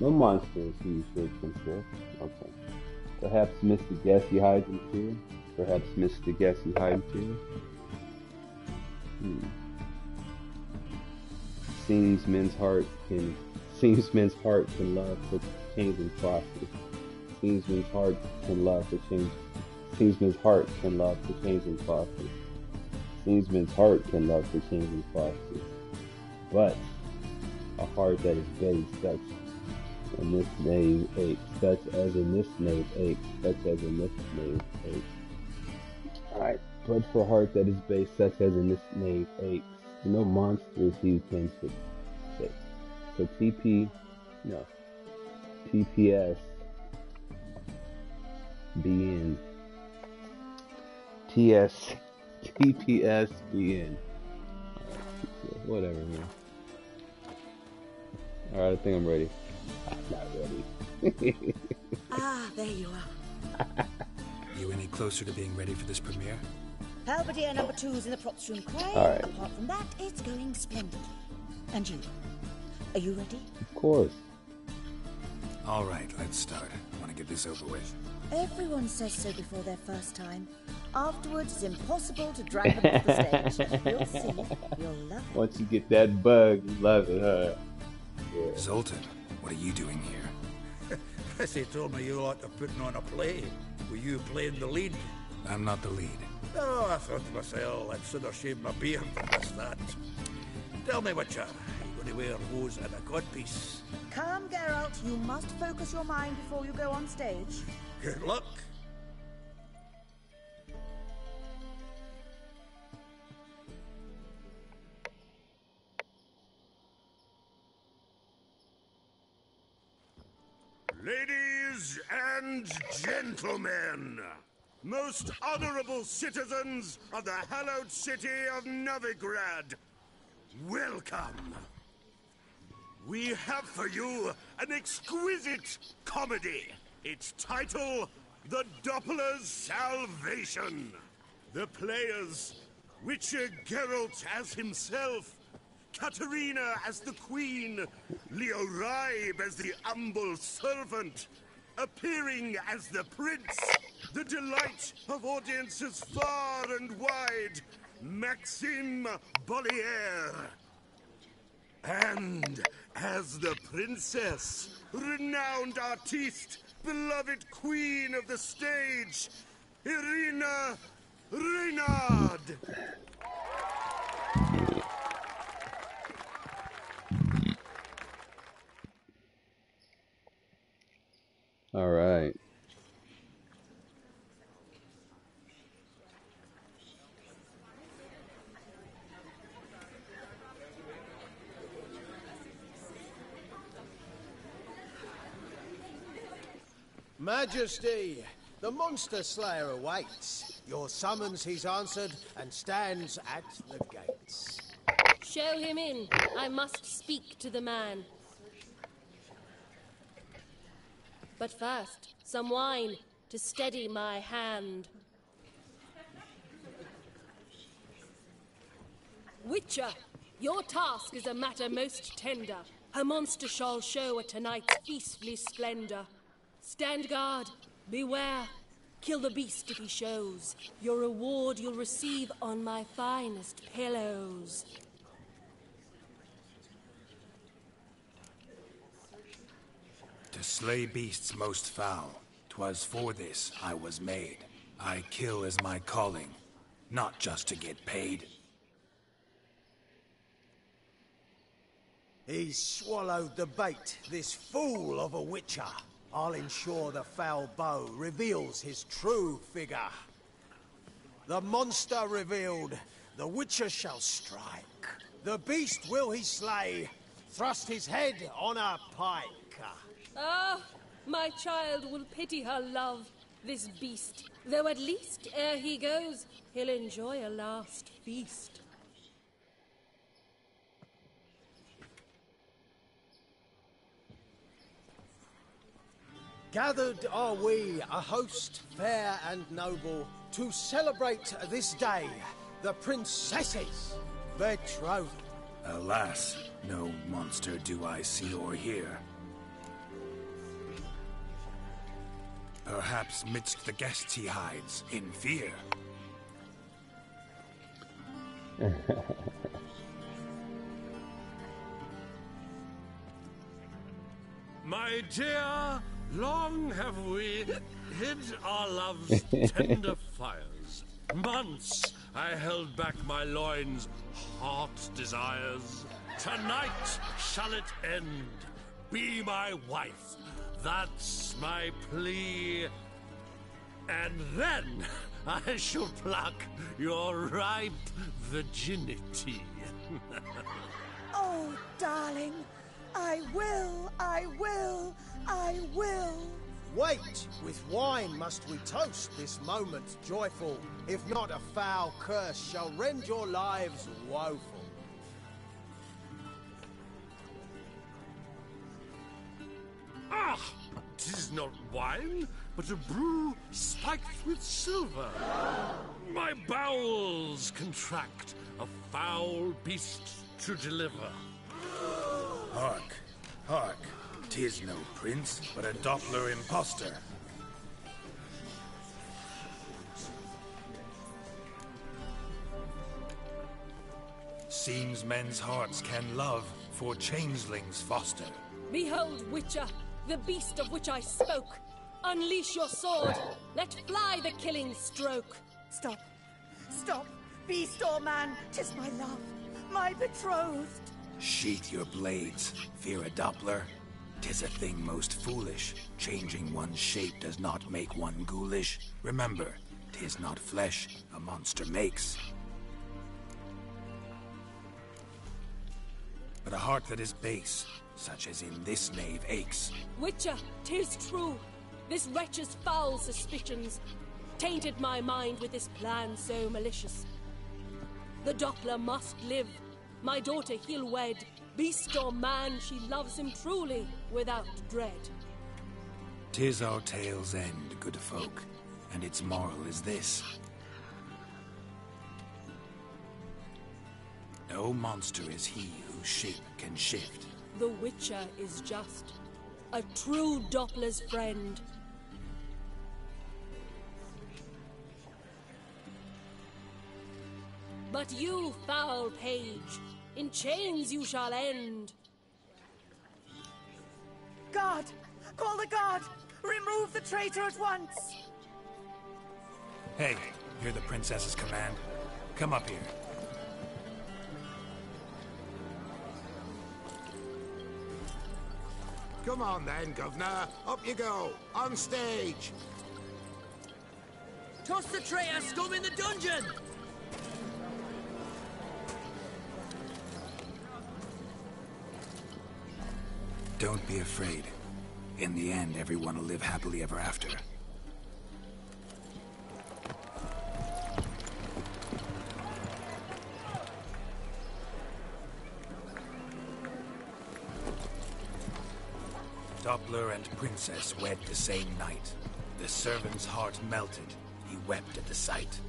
No monster is he who shapes and shift. Okay. Perhaps Mr. Guess he hides in fear. Perhaps Mr. Guess he hides here. Seems men's heart can love for change and prosper. Seems men's heart can love for change. Seems men's heart can love for change and prosper. Seems men's heart can love for change and prosper. But a heart that is base, such in this knave ache, such as in this knave ache, such as in this knave ache. Alright, but for a heart that is base, such as in this knave aches, no monster is he who can shake. So TPS BN. TPS BN. Whatever, man. Alright, I think I'm ready. I'm not ready. There you are. You any closer to being ready for this premiere? Halberdier number 2's in the props room crying. All right. Apart from that, it's going splendidly. And you? Are you ready? Of course. All right, let's start. I want to get this over with. Everyone says so before their first time. Afterwards, it's impossible to drag them off the stage. You'll see. You'll love it. Once you get that bug, you love it, huh? Yeah. Zoltan, what are you doing here? Prissy told me you ought to putting on a play. Were you playing the lead? I'm not the lead. Oh, I thought to myself, I'd sooner shave my beard than miss that. Tell me, Witcher, you going to wear hose and a codpiece? Calm, Geralt. You must focus your mind before you go on stage. Good luck. Ladies and gentlemen, most honorable citizens of the hallowed city of Novigrad, welcome. We have for you an exquisite comedy. Its title, The Doppler's Salvation. The players, Witcher Geralt as himself, Katerina as the queen, Leo Raib as the humble servant, appearing as the prince, the delight of audiences far and wide, Maxime Bollier. And as the princess, renowned artiste, beloved queen of the stage, Irina Reynard. All right. Majesty, the monster slayer awaits. Your summons he's answered and stands at the gates. Show him in. I must speak to the man. But first, some wine to steady my hand. Witcher, your task is a matter most tender. A monster shall show at tonight's feastly splendor. Stand guard, beware, kill the beast if he shows. Your reward you'll receive on my finest pillows. To slay beasts most foul, 'twas for this I was made. I kill as my calling, not just to get paid. He's swallowed the bait, this fool of a witcher. I'll ensure the foul bow reveals his true figure. The monster revealed, the witcher shall strike. The beast will he slay, thrust his head on a pike. Ah, my child will pity her love, this beast. Though at least, ere he goes, he'll enjoy a last feast. Gathered are we, a host fair and noble, to celebrate this day, the princess's betrothal. Alas, no monster do I see or hear. Perhaps midst the guests he hides, in fear. My dear, long have we hid our love's tender fires. Months I held back my loins' heart desires. Tonight shall it end. Be my wife. That's my plea. And then I shall pluck your ripe virginity. Oh, darling, I will, I will, I will. Wait, with wine must we toast this moment joyful. If not, a foul curse shall rend your lives woeful. Ah, 'tis not wine, but a brew spiked with silver. My bowels contract, a foul beast to deliver. Hark, hark, 'tis no prince, but a Doppler impostor. Seems men's hearts can love, for changelings foster. Behold, Witcher, the beast of which I spoke. Unleash your sword. Let fly the killing stroke. Stop. Stop. Beast or man, 'tis my love, my betrothed. Sheath your blades, fear a Doppler. 'Tis a thing most foolish. Changing one's shape does not make one ghoulish. Remember, 'tis not flesh a monster makes, but a heart that is base, such as in this knave aches. Witcher, 'tis true. This wretch's foul suspicions tainted my mind with this plan so malicious. The Doppler must live. My daughter he'll wed. Beast or man, she loves him truly, without dread. 'Tis our tale's end, good folk, and its moral is this. No monster is he whose shape can shift. The Witcher is just a true Doppler's friend. But you, foul page, in chains you shall end. Guard! Call the guard! Remove the traitor at once! Hey, hear the princess's command? Come up here. Come on then, Governor. Up you go. On stage. Toss the traitor scum in the dungeon! Don't be afraid. In the end, everyone will live happily ever after. Doppler and Princess wed the same night. The servant's heart melted. He wept at the sight.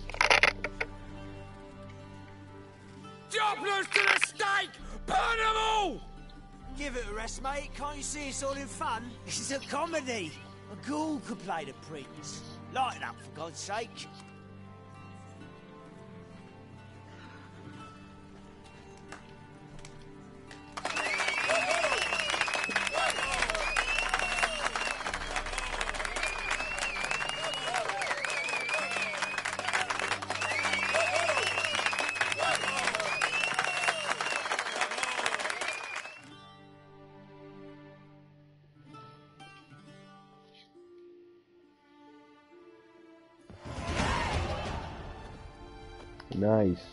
Dopplers to the stake! Burn them all! Give it a rest, mate. Can't you see it's all in fun? This is a comedy. A ghoul could play the prince. Lighten up, for God's sake. Nice.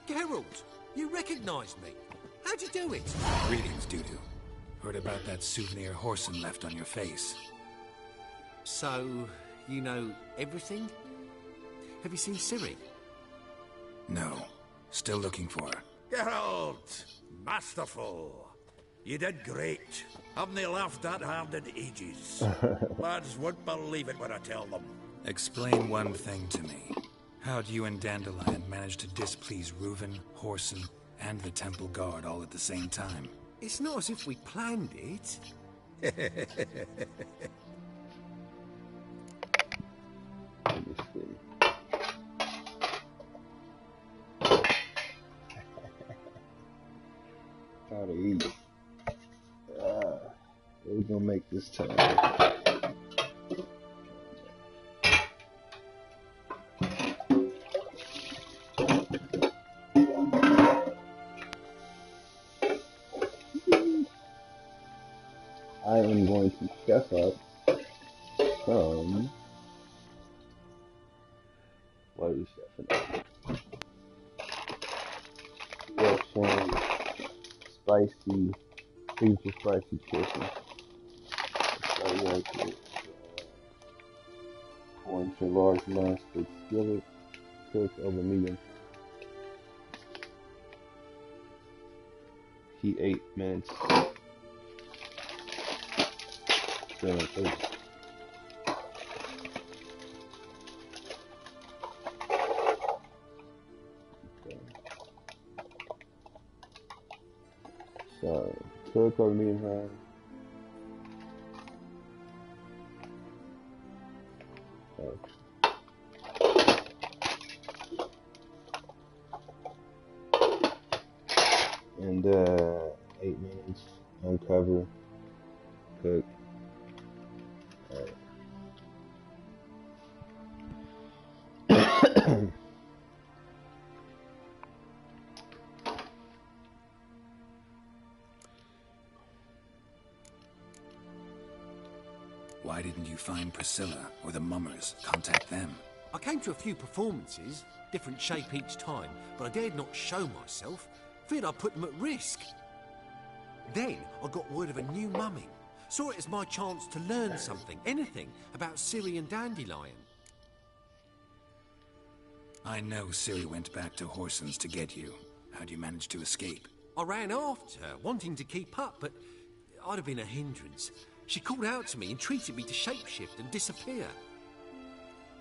Geralt, you recognized me. How'd you do it? Greetings, Dudu. Heard about that souvenir Horson left on your face. So, you know everything? Have you seen Ciri? No. Still looking for her. Geralt! Masterful! You did great. Haven't they laughed that hard in ages? Lads won't believe it when I tell them. Explain one thing to me. How do you and Dandelion manage to displease Reuven, Horson, and the Temple Guard all at the same time? It's not as if we planned it. Let me see. How to eat. What we gonna make this time? I am going to chef up some. What are we chefing up? We have some spicy, super spicy chicken. So yeah, pour into a large non-stick skillet, cook over medium. Heat 8 minutes. Still in place. So, cook over medium high. And 8 minutes, uncover, cook. Alright. Why didn't you find Priscilla or the mummers? Contact them. I came to a few performances, different shape each time, but I dared not show myself. Feared I'd put them at risk. Then I got word of a new mumming. Saw it as my chance to learn something, anything, about Ciri and Dandelion. I know Ciri went back to Horson's to get you. How'd you manage to escape? I ran after her, wanting to keep up, but I'd have been a hindrance. She called out to me, entreated me to shapeshift and disappear.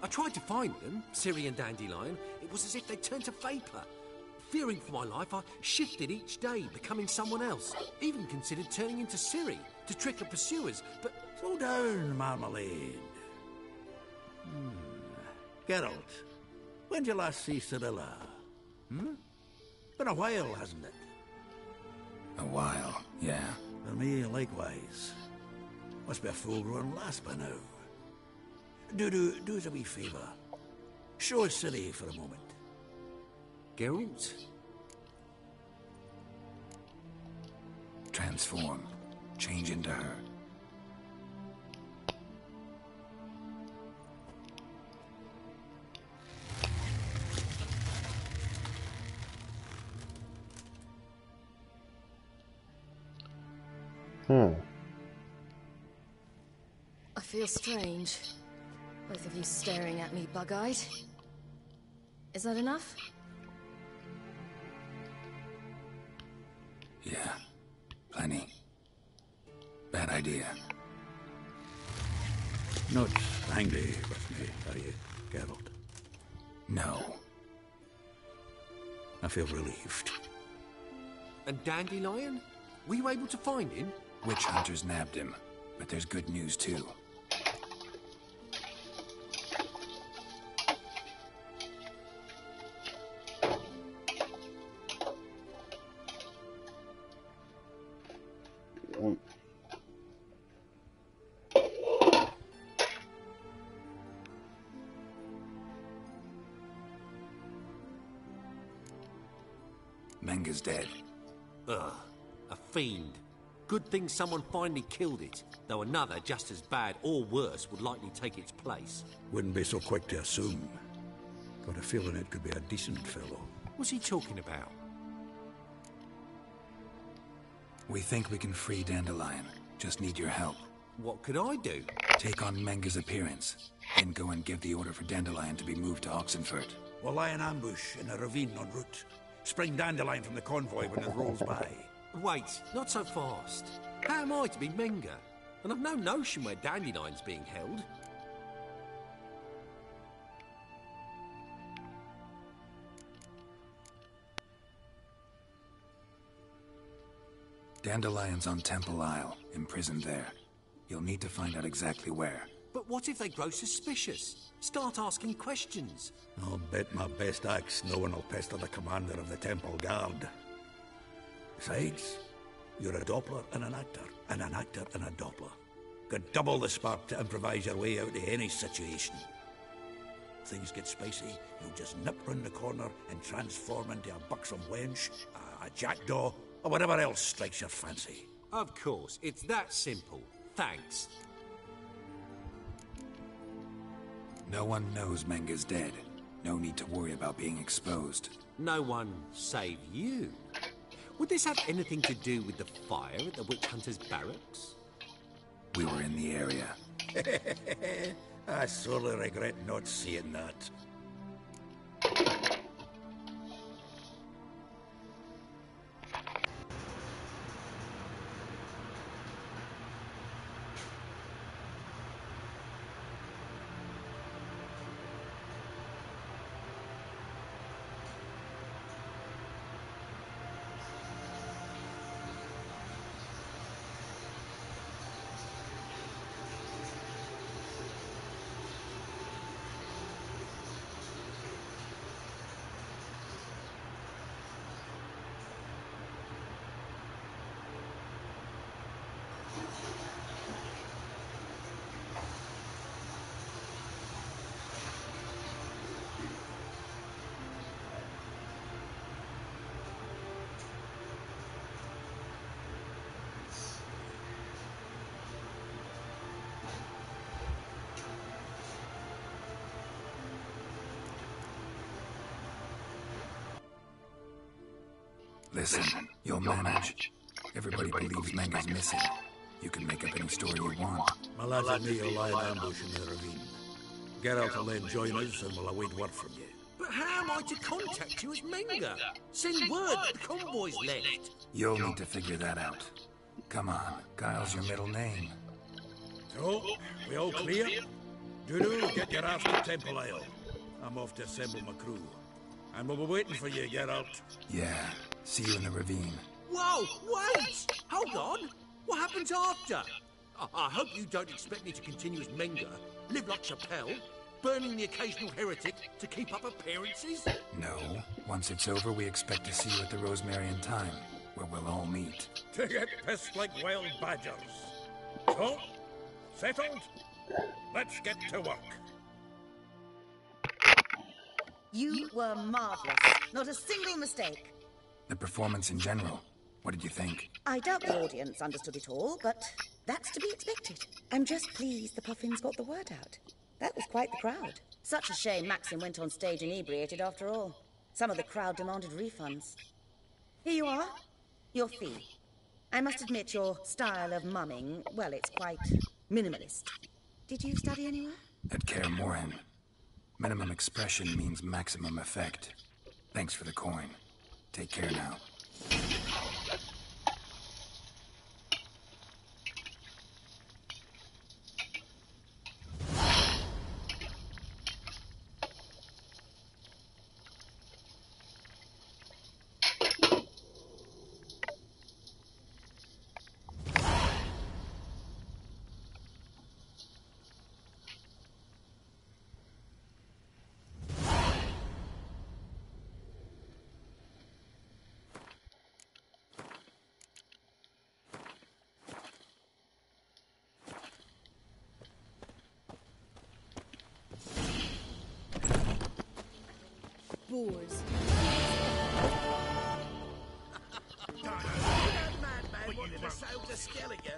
I tried to find them, Ciri and Dandelion. It was as if they turned to vapour. Fearing for my life, I shifted each day, becoming someone else. Even considered turning into Ciri to trick her pursuers, but... Slow down, Marmalade. Geralt, when did you last see Cyrilla? Been a while, hasn't it? A while, yeah. For me, likewise. Must be a full-grown lass by now. Do us a wee favour. Show us Ciri for a moment. Geralt? Transform. Change into her. I feel strange. Both of you staring at me bug-eyed. Is that enough? Yeah. Plenty. Bad idea. Not angry with me, are you, Geralt? No. I feel relieved. And Dandelion? Were you able to find him? Witch hunters nabbed him, but there's good news too. Menga's dead. Ugh, a fiend. Good thing someone finally killed it, though another just as bad or worse would likely take its place. Wouldn't be so quick to assume. Got a feeling it could be a decent fellow. What's he talking about? We think we can free Dandelion. Just need your help. What could I do? Take on Menga's appearance, then go and give the order for Dandelion to be moved to Oxenfurt. We'll lie in ambush in a ravine en route. Spring Dandelion from the convoy when it rolls by. Wait, not so fast. How am I to be Menga? And I've no notion where Dandelion's being held. Dandelion's on Temple Isle, imprisoned there. You'll need to find out exactly where. But what if they grow suspicious? Start asking questions. I'll bet my best axe no one will pester the commander of the Temple Guard. Besides, you're a Doppler and an actor and a Doppler. Got double the spark to improvise your way out of any situation. Things get spicy, you'll just nip round the corner and transform into a buxom wench, a jackdaw, or whatever else strikes your fancy. Of course, it's that simple. Thanks. No one knows Menga's dead. No need to worry about being exposed. No one save you. Would this have anything to do with the fire at the Witch Hunters' barracks? We were in the area. I sorely regret not seeing that. Listen, you'll manage. Everybody believes Menga's missing. You can make up any story you want. My lads and me will lie in ambush in the ravine. Geralt will then join us and we'll await word from you. But But how am I to contact you as Menga? Send word that the convoy's left. You'll need to figure that out. Come on, Guile's your middle name. So, we all clear? Duru, get your ass to Temple Ale. I'm off to assemble my crew. And we'll be waiting for you, Geralt. Yeah, see you in the ravine. Whoa, wait! Hold on! What happens after? I hope you don't expect me to continue as Menga, live like Chappelle, burning the occasional heretic to keep up appearances? No. Once it's over, we expect to see you at the Rosemary in Time, where we'll all meet. To get pissed like wild badgers. So, settled? Let's get to work. You were marvelous. Not a single mistake. The performance in general, what did you think? I doubt the audience understood it all, but that's to be expected. I'm just pleased the Puffins got the word out. That was quite the crowd. Such a shame Maxim went on stage inebriated after all. Some of the crowd demanded refunds. Here you are. Your fee. I must admit your style of mumming, well, it's quite minimalist. Did you study anywhere? At Kaer Morhen. Minimum expression means maximum effect. Thanks for the coin. Take care now. Boars. That madman wanted to sail to Skellige.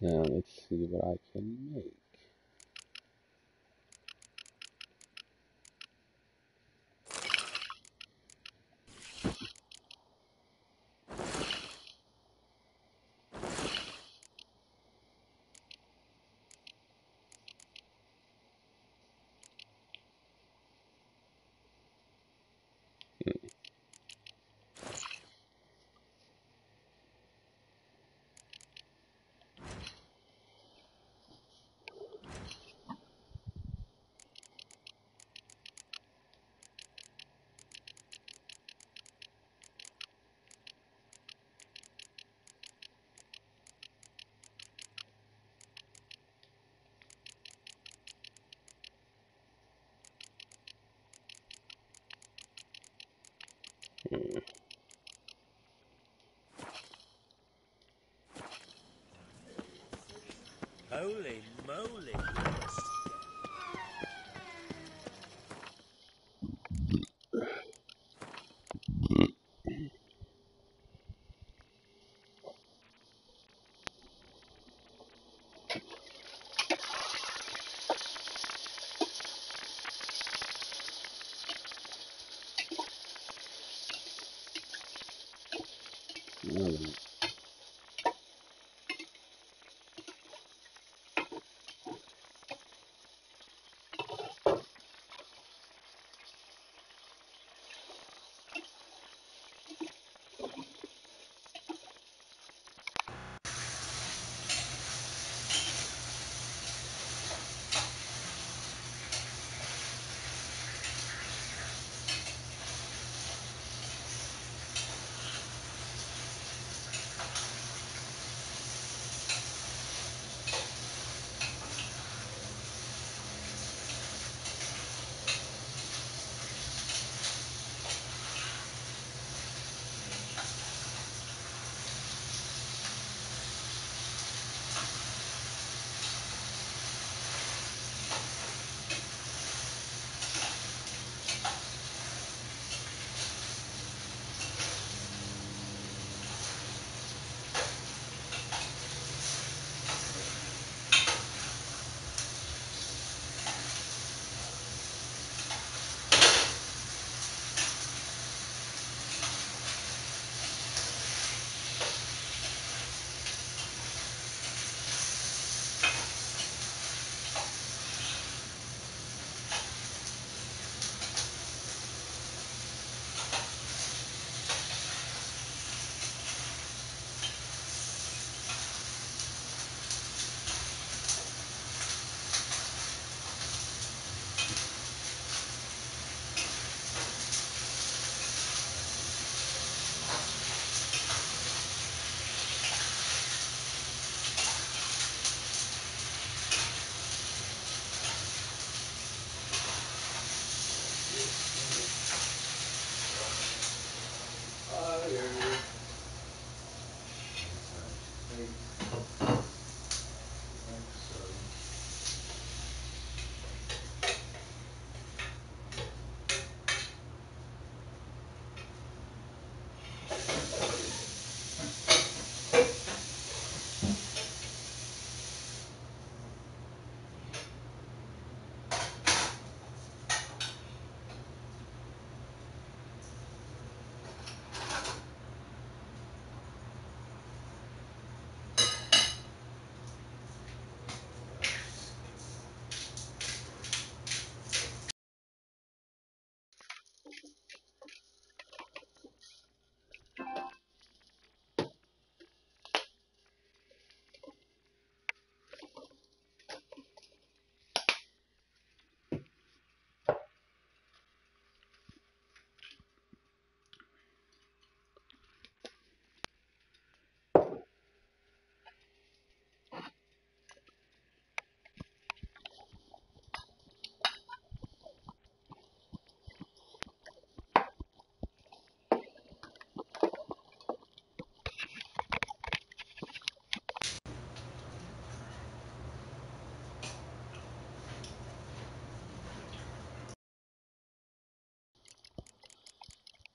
Now let's see what I can make. Holy moly.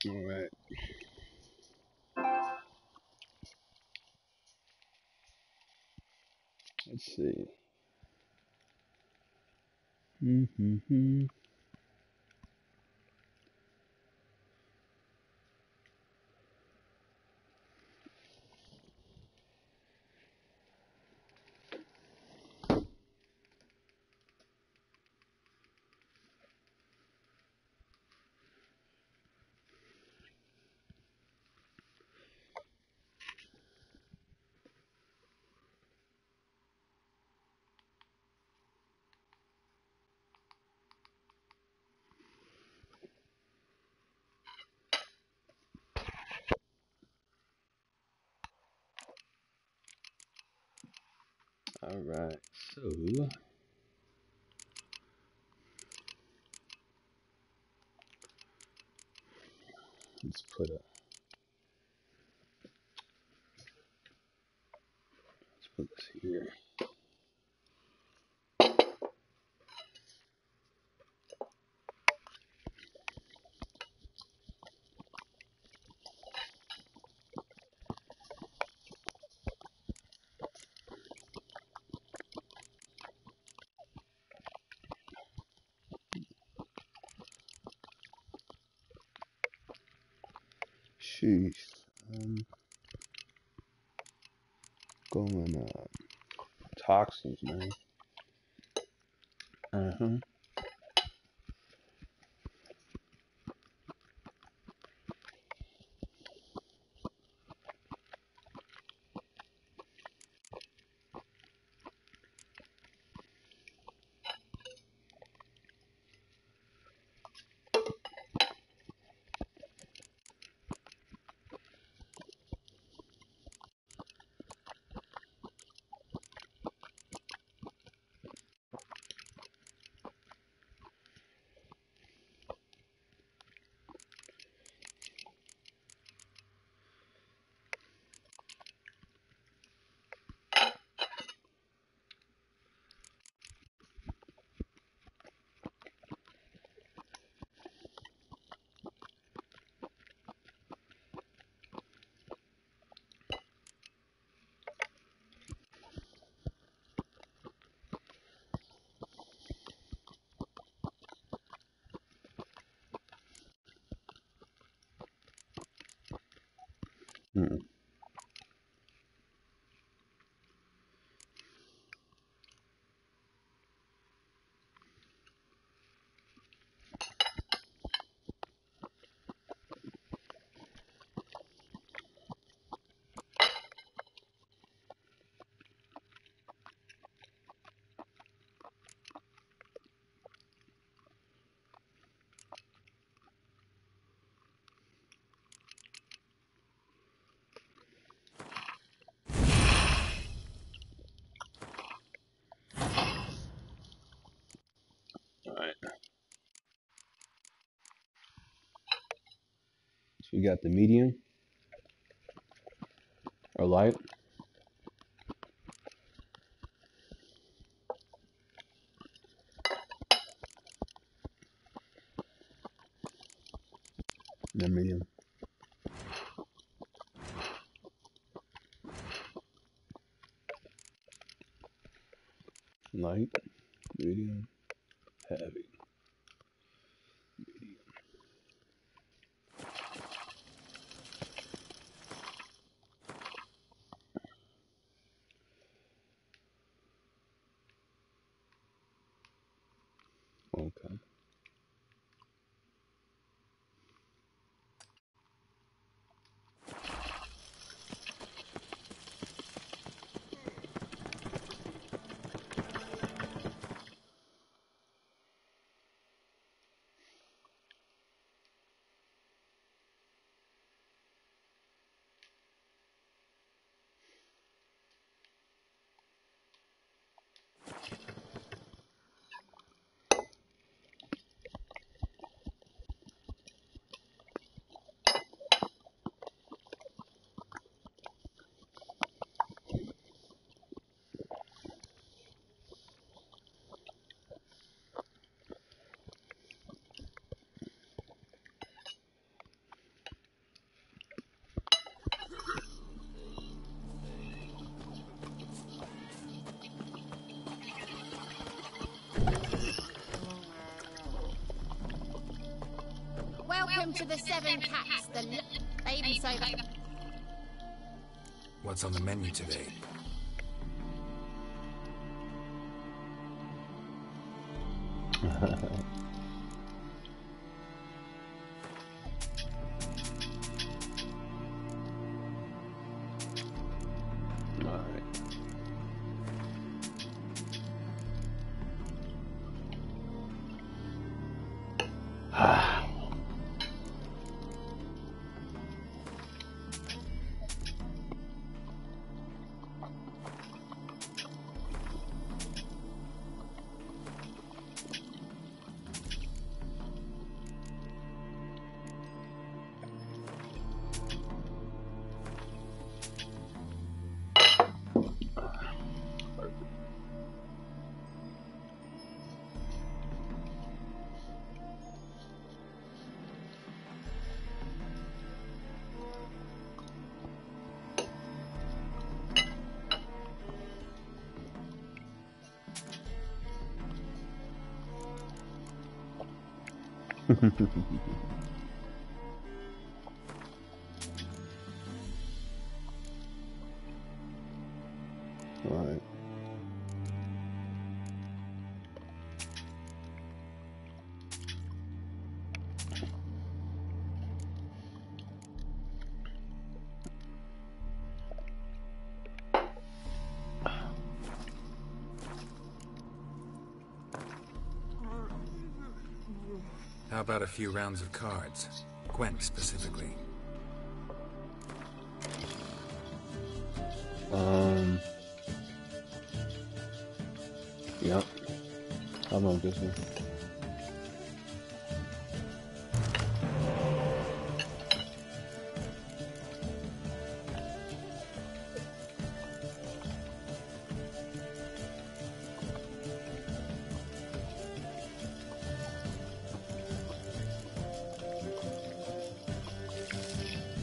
All right. Let's see. Mm-hmm. All right. So let's put this here. Sheesh. Going toxins, man. Uh-huh. Mm. All right. So we got the medium or light. The medium. Light, medium, heavy. Medium. Okay. Welcome to the Seven Cats, the baby soda. What's on the menu today? Right. How about a few rounds of cards? Gwent specifically. Yep. How about this one?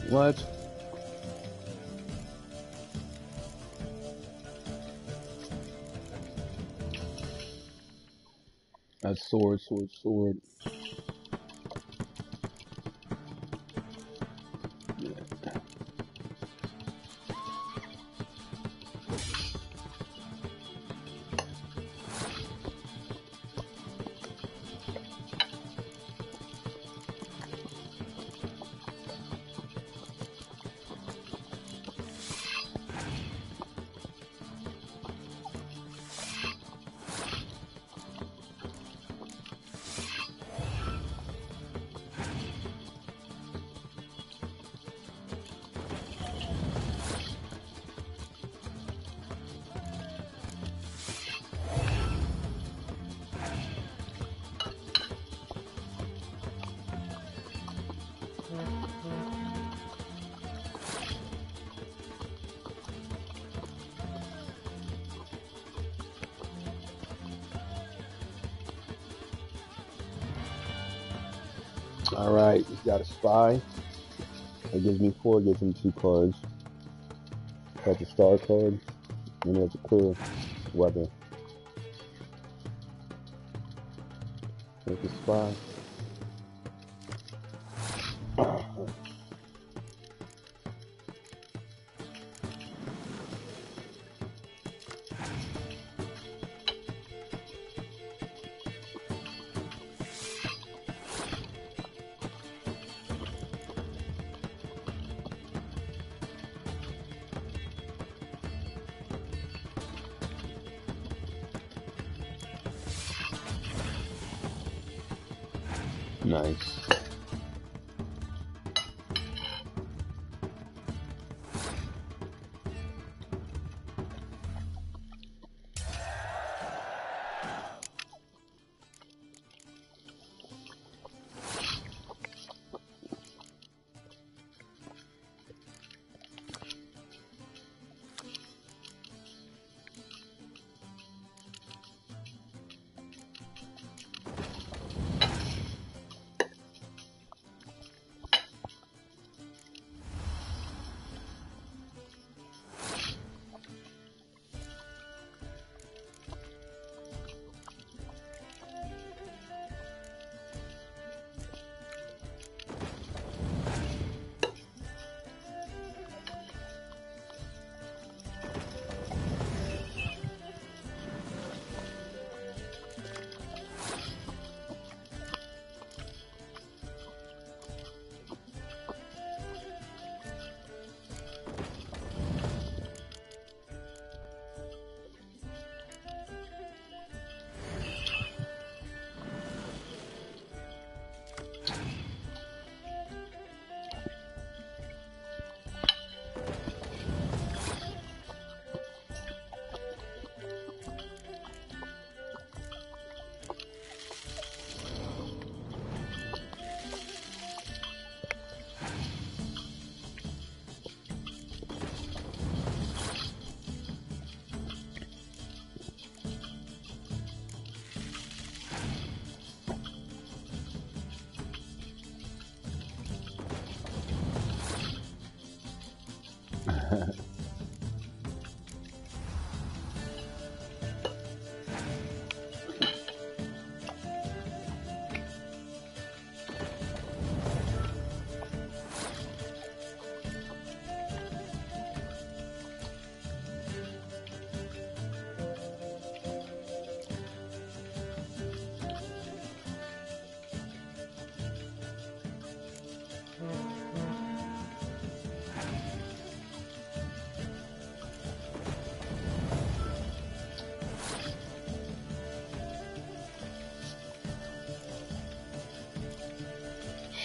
What? That's sword. Yeah. Alright, he's got a spy. It gives me 4, gives him 2 cards. That's a star card. And there's a cool weapon. There's a spy. Nice.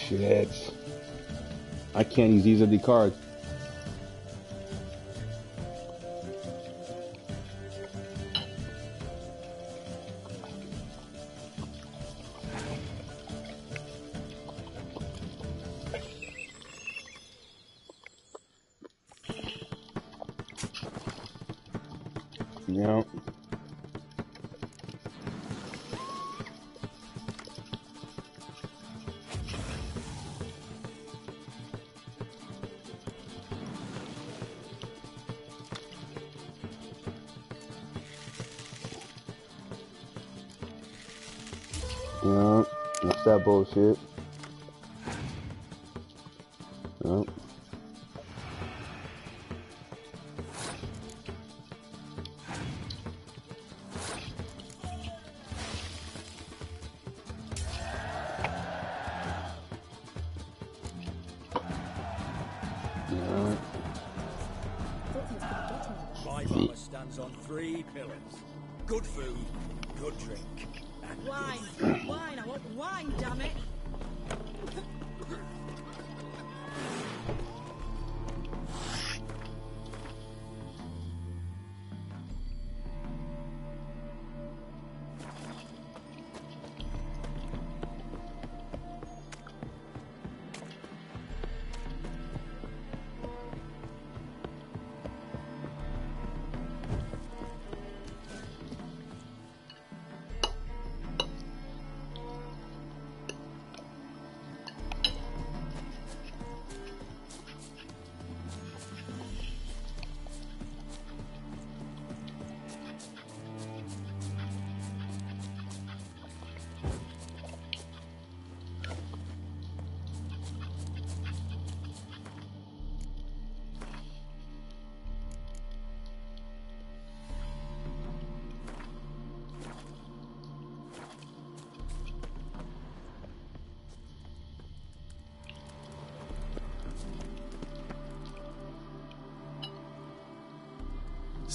Shit. I can't use these empty cards. No. No. That's that bullshit. No. My villa stands on 3 pillars. Good food, good drink, and Wine! Wine! I want wine, damn it!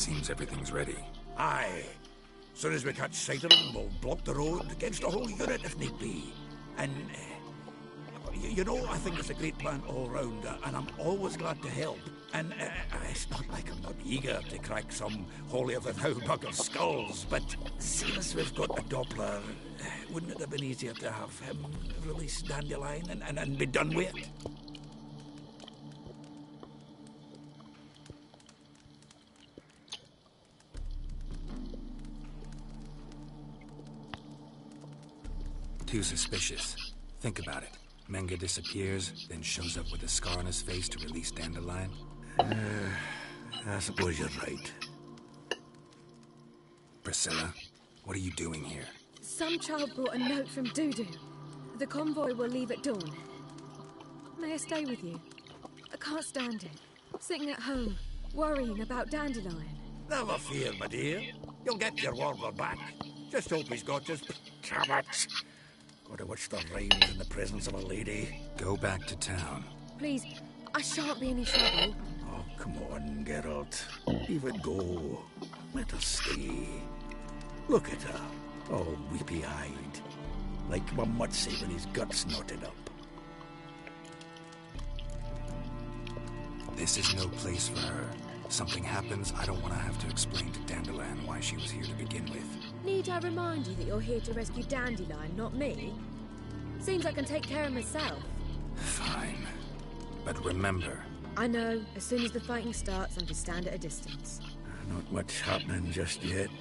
Seems everything's ready. Aye. Soon as we catch sight of them, we'll block the road against the whole unit if need be. And, you know, I think it's a great plan all round, and I'm always glad to help. And it's not like I'm not eager to crack some holier-than-thou bugger's skulls, but seeing as we've got the Doppler, wouldn't it have been easier to have him release Dandelion and be done with it? Too suspicious. Think about it. Menga disappears, then shows up with a scar on his face to release Dandelion. I suppose you're right. Priscilla, what are you doing here? Some child brought a note from Dudu. The convoy will leave at dawn. May I stay with you? I can't stand it. Sitting at home, worrying about Dandelion. Never fear, my dear. You'll get your warbler back. Just hope he's got his... Damn it! Gotta watch the rhymes in the presence of a lady. Go back to town. Please, I shan't be any trouble. Oh, come on, Geralt. Leave it go. Let her stay. Look at her, all weepy-eyed. Like one might say when his guts knotted up. This is no place for her. Something happens, I don't want to have to explain to Dandelion why she was here to begin with. Need I remind you that you're here to rescue Dandelion, not me? Seems I can take care of myself. Fine. But remember... I know. As soon as the fighting starts, I'm to stand at a distance. Not much happening just yet.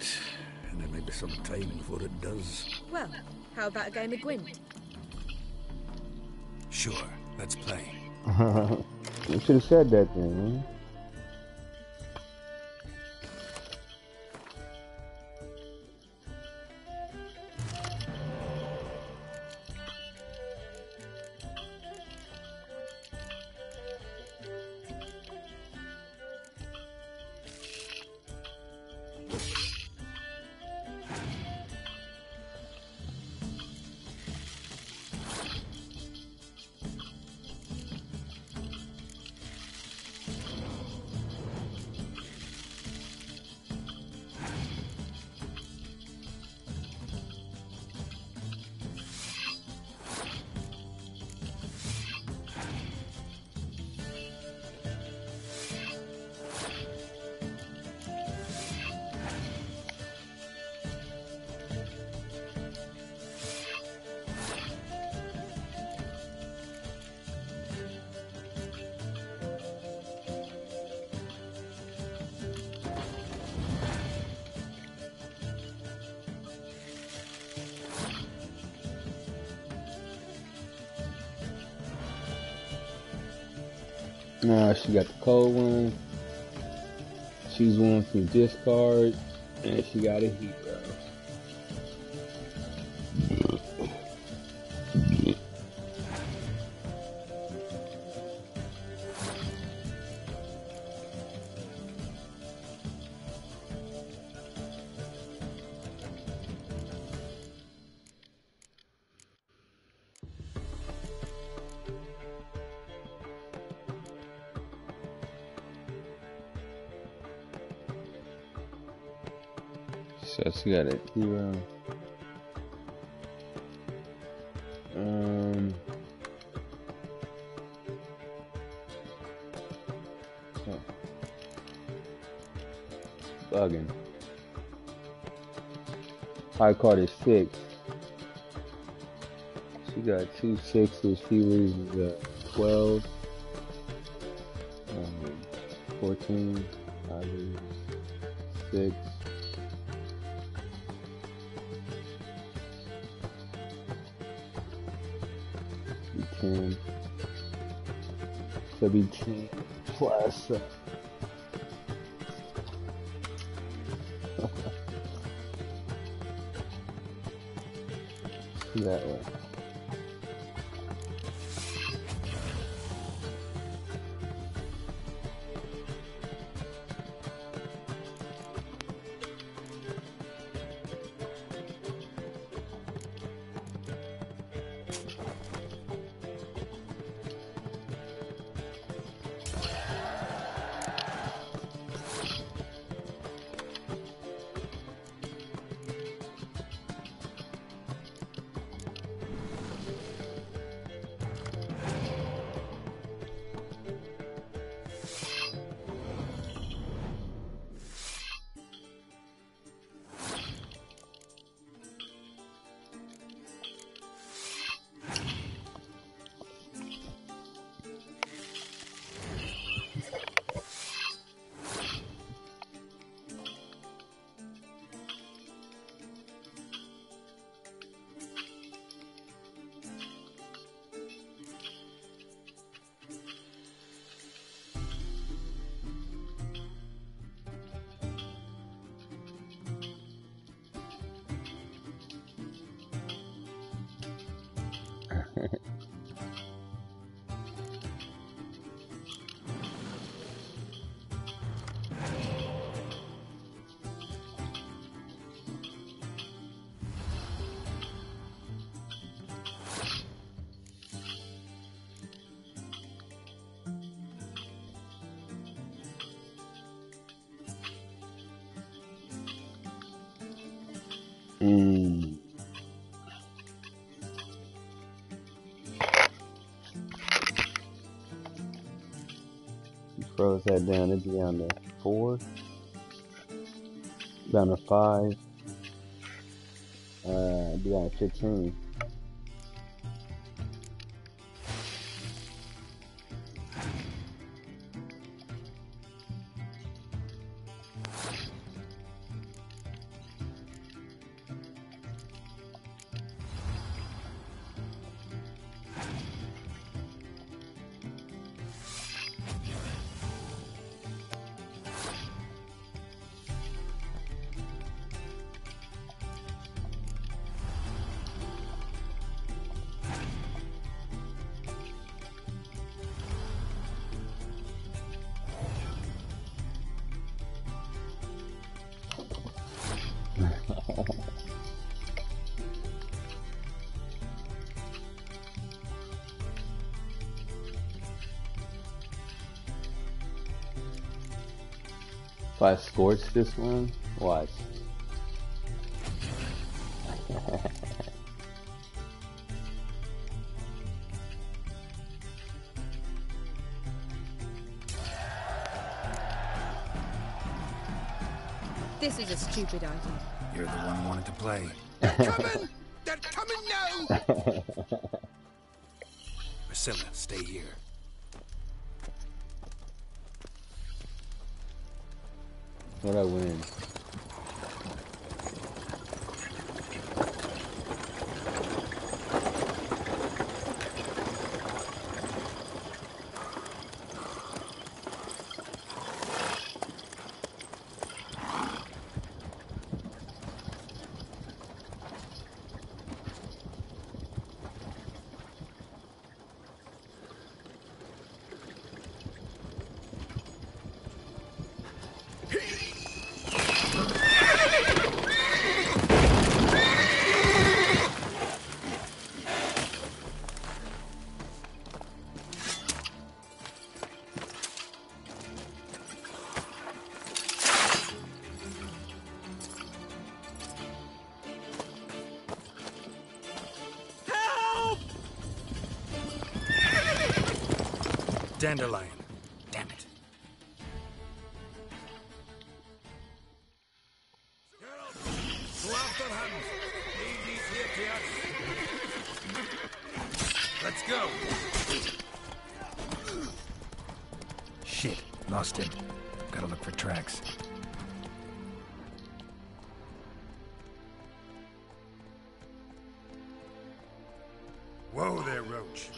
And there may be some time before it does. Well, how about a game of Gwent? Sure. Let's play. You should have said that then, man. She got the cold one. Choose one from discard, and she got a hero. So she got a hero. Bugging. High card is 6. She got 2 6s. She loses 12. 14. I lose 6. Be 10. So be 10 plus. That way. Mm. You froze that down. It'd be down to 4. Down to 5. It'd be down to 15. If I scorch this one, watch. This is a stupid idea. You're the one who wanted to play. Coming! They're coming now! Priscilla, stay here. What'd I win? Dandelion. Damn it. Clap their hands. Lead these here to us. Let's go. Shit. Lost him. Gotta look for tracks. Whoa there, Roach.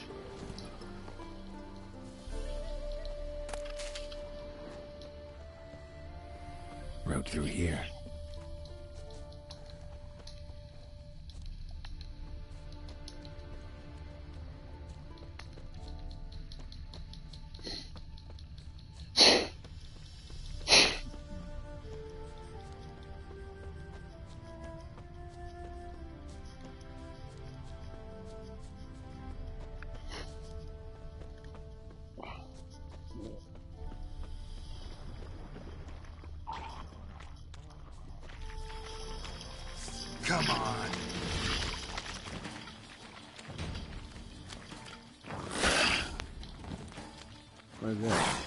Road through here. Come on. What is that?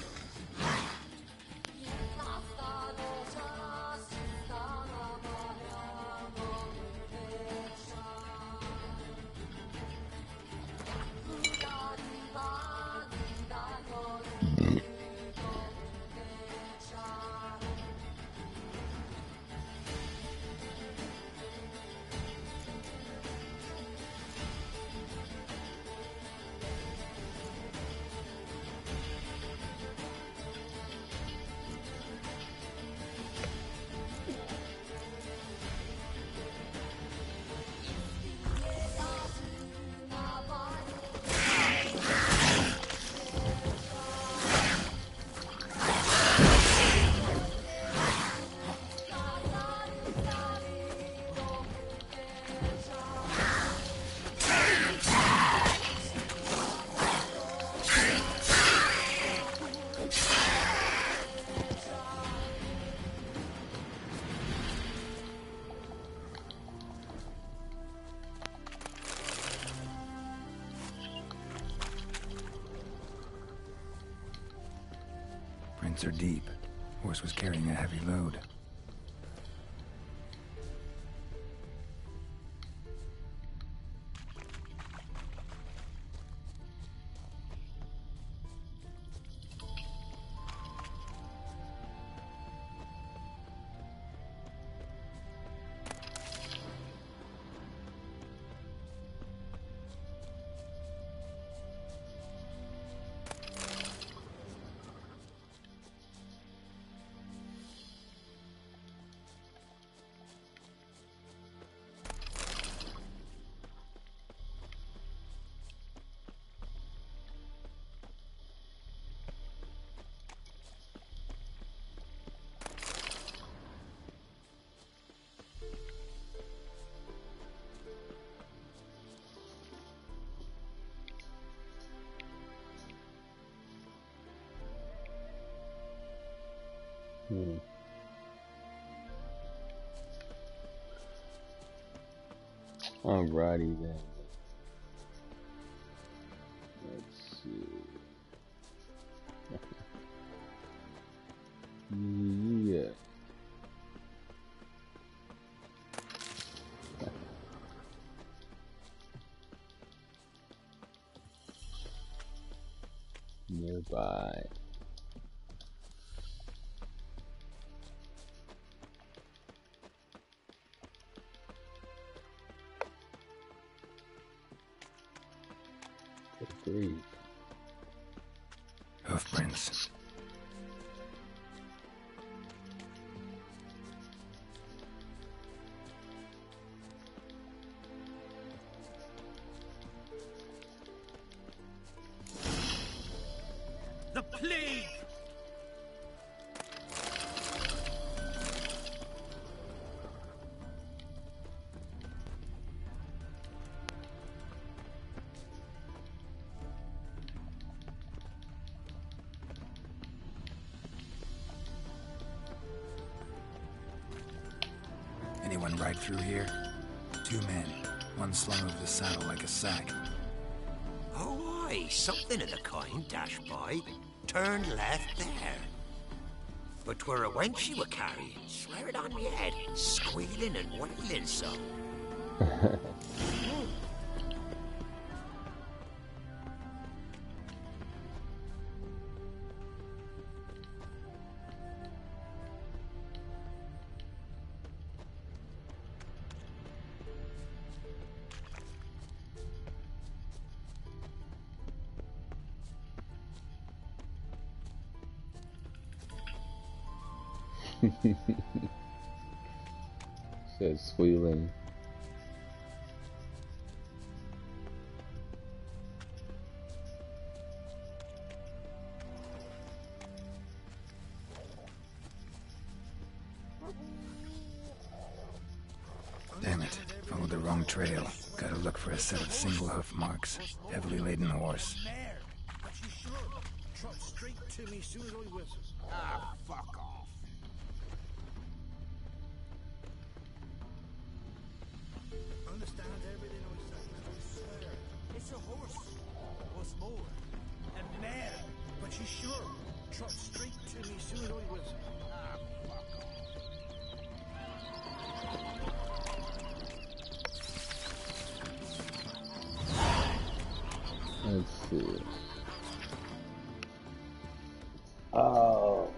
Woods are deep. Horse was carrying a heavy load. Alrighty then. Let's see. Yeah. Nearby. Agreed. Hoofprints. The plague! Anyone ride through here? 2 men. One slung over the saddle like a sack. Oh, aye, something of the kind dashed by. Turned left there. But 'twere a wench she were carrying, swear it on me head, squealing and wailing so. Says squealing. Damn it. Followed the wrong trail. Gotta look for a set of single hoof marks. Heavily laden horse. But you sure? Trot straight to me soon as I whistle. Ah, fuck off. Understand everything I say, I swear. It's a horse. What's more? A mare. But you sure? Trot straight to me soon as I whistle. Ah, fuck off. Let's see. Oh.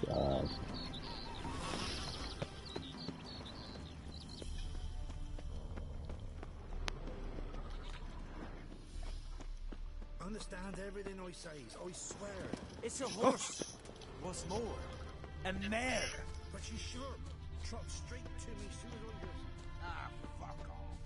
God. Understand everything I say, I swear. It's a horse. What's more? A mare. But you sure? Trot straight to me soon as I whistle. Ah, fuck off.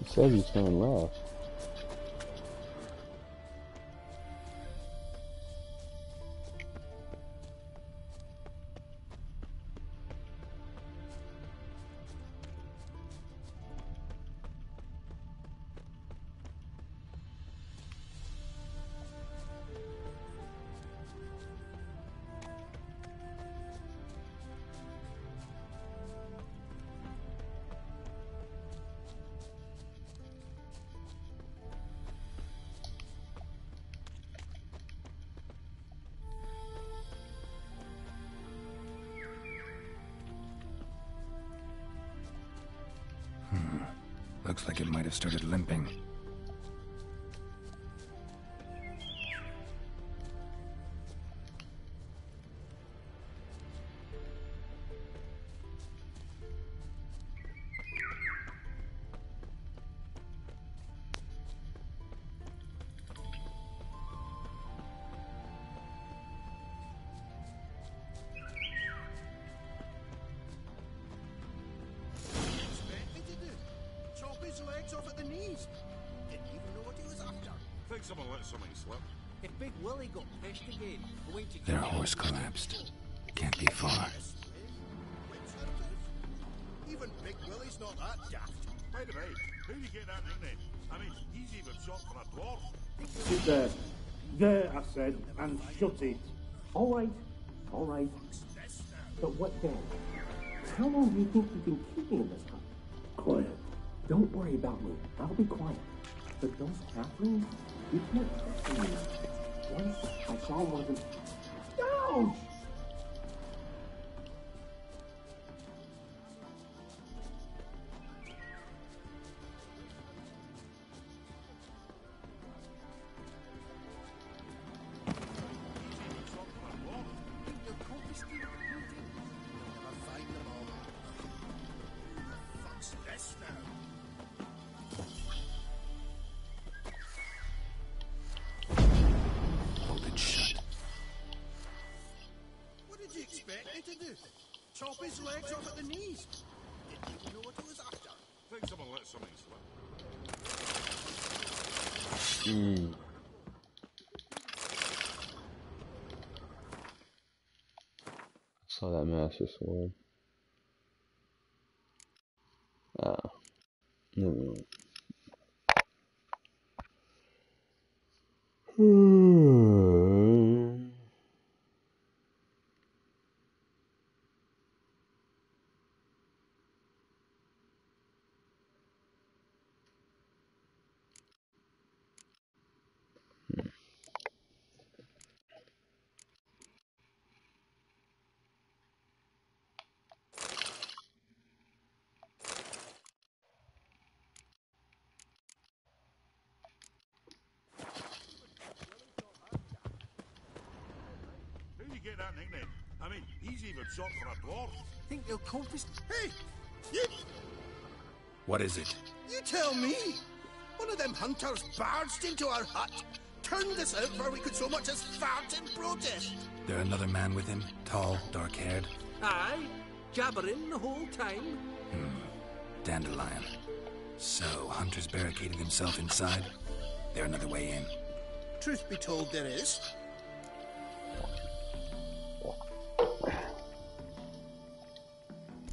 It says he's turning left. Looks like it might have started limping. His legs off at the knees. Didn't even know what he was after. Think someone let something slip. If Big Willie got pissed again, we went to Their horse collapsed. Can't be far. Even Big Willie's not that daft. By the way, how do you get that nickname? I mean, he's even short for a dwarf. Sit there. There, I said, and shut it. All right. But what then? How long do you think you've been keeping in this hut? Quiet. Don't worry about me. I'll be quiet. But those halflings, you can't trust them. Once I saw one of them. Ouch! Chop his legs off at the knees. Didn't even know what he was after. Think someone let something slip. Saw that master sword. Ah. Never mind. Get that nickname. I mean, he's even short for a dwarf. Think they'll confiscate? Hey, you What is it? You tell me. One of them hunters barged into our hut, turned us out before we could so much as fart in protest. There another man with him? Tall, dark-haired? Aye, jabbering the whole time. Dandelion. So, Hunter's barricaded himself inside? There another way in? Truth be told, there is.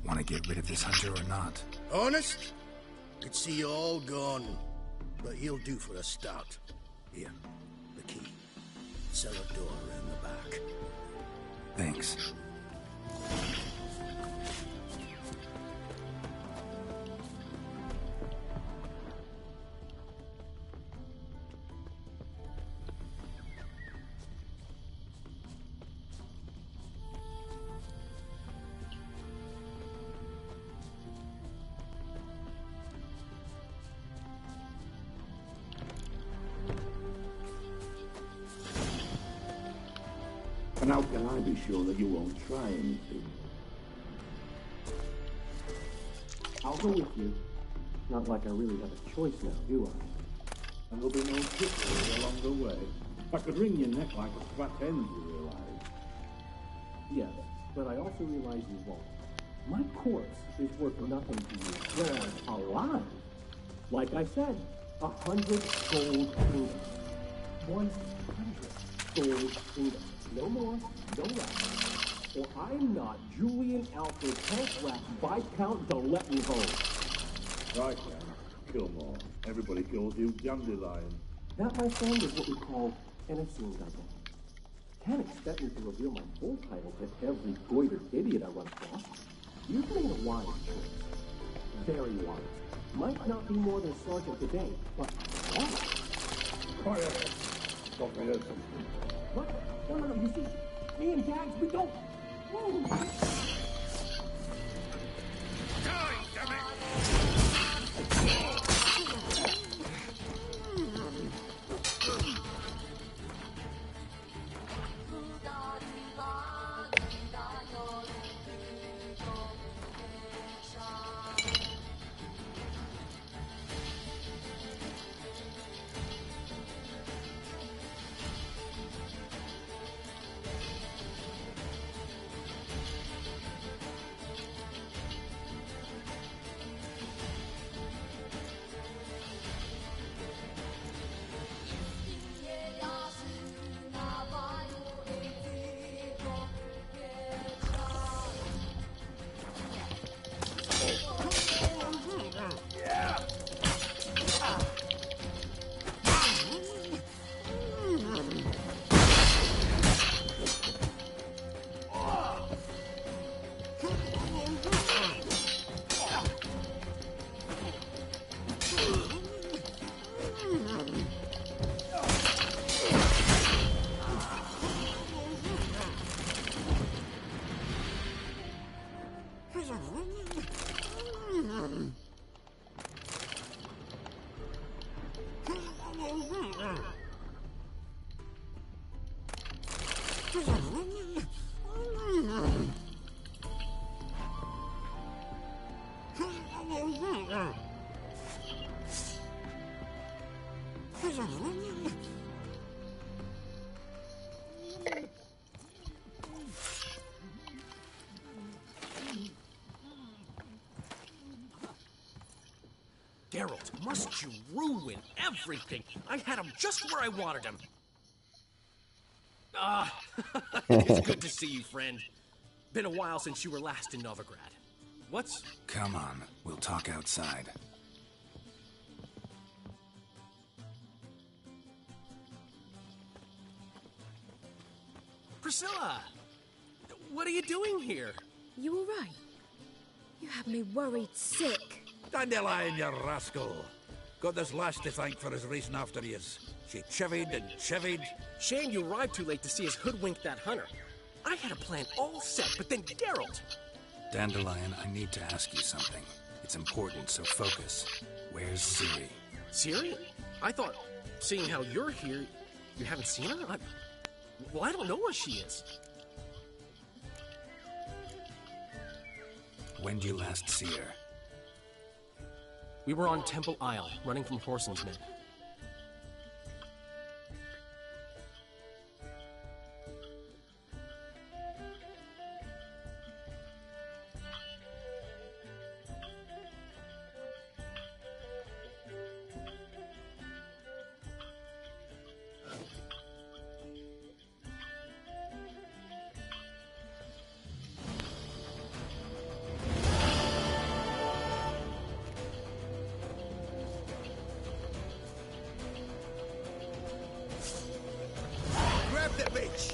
Want to get rid of this hunter or not? Honest? You'd see you all gone. But he'll do for a start. Here, the key. Cellar door around the back. Thanks. And how can I be sure that you won't try anything? I'll go with you. Not like I really have a choice now, do I? And there'll be no trickery along the way. I could wring your neck like a fat hen, you realise? Yes, but I also realize you won't. My corpse is worth nothing to you, whereas alive, like I said, 100 gold kingdoms. 100 gold kingdoms. No more, no less. Or I'm not Julian Alfred Tankrat Viscount de Lettenvaux. I can. Kill more. Everybody calls you Dandelion. That, my friend, is what we call an assumed identity. Can't expect me to reveal my full title to every goitered idiot I run across. You've made a wise choice. Very wise. Might not be more than a sergeant today, but wise. Quiet. Thought I heard something. What? No, you see, me and Gags, we don't. Whoa. Die, damn it! Geralt, must you ruin everything? I had him just where I wanted him. It's good to see you, friend. Been a while since you were last in Novigrad. What's... Come on, we'll talk outside. Priscilla! What are you doing here? You all right? You had me worried sick. Dandelion, you rascal. Got this lass to thank for his racing after yous. She chivied and chivied. Shame you arrived too late to see us hoodwink that hunter. I had a plan all set, but then Geralt... Dandelion, I need to ask you something. It's important, so focus. Where's Ciri? Ciri? I thought, seeing how you're here, you haven't seen her? Well, I don't know where she is. When did you last see her? We were on Temple Isle, running from Whoreson's men. Grab the bitch!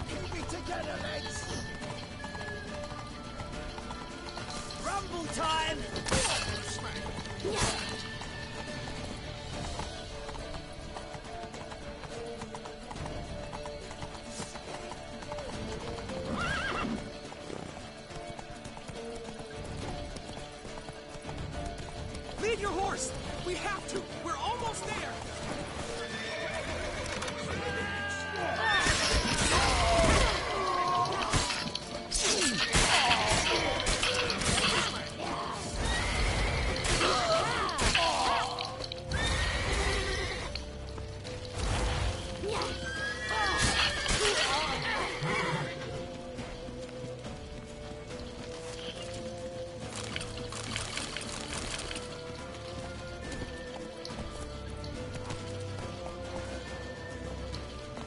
Keep it together, lads! Rumble time! Lead your horse! We have to! We're almost there!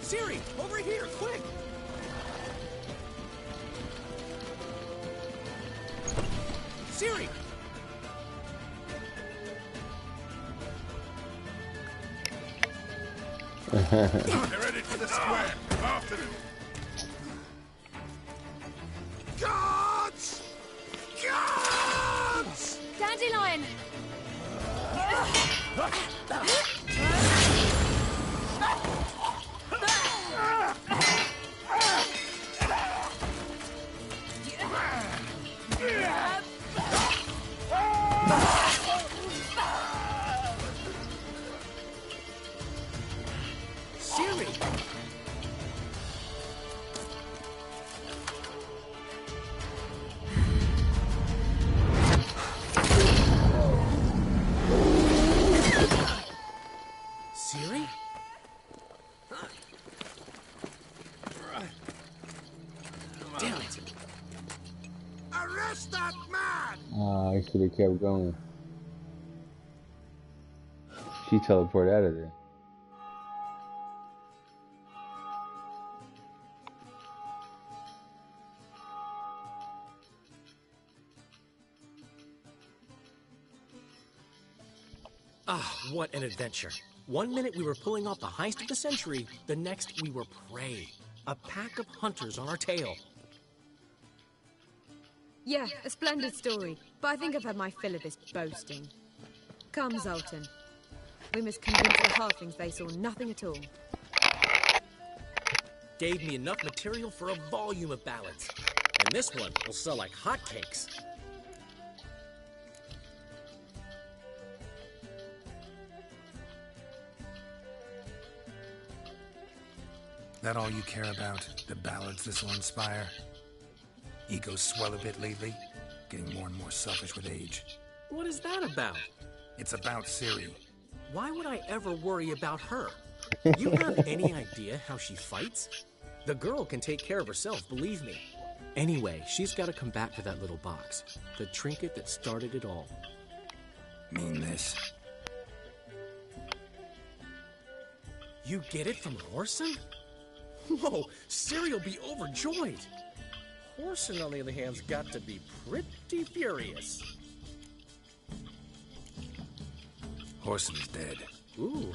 Ciri, over here, quick! Ciri! Get ready for the square. After them. Guards! Guards! Dandelion! Ciri! Ciri? Damn it! Arrest that man! I should have kept going. She teleported out of there. Ah, what an adventure. One minute we were pulling off the heist of the century, the next we were prey. A pack of hunters on our tail. Yeah, a splendid story, but I think I've had my fill of this boasting. Come, Zoltan. We must convince the halflings they saw nothing at all. Gave me enough material for a volume of ballads. And this one will sell like hotcakes. That all you care about? The ballads this'll inspire? Egos swell a bit lately? Getting more and more selfish with age. What is that about? It's about Ciri. Why would I ever worry about her? You have any idea how she fights? The girl can take care of herself, believe me. Anyway, she's got to come back to that little box. The trinket that started it all. Mean this? You get it from Whoreson? Whoa, Ciri'll be overjoyed. Whoreson, on the other hand, has got to be pretty furious. Whoreson's dead. Ooh.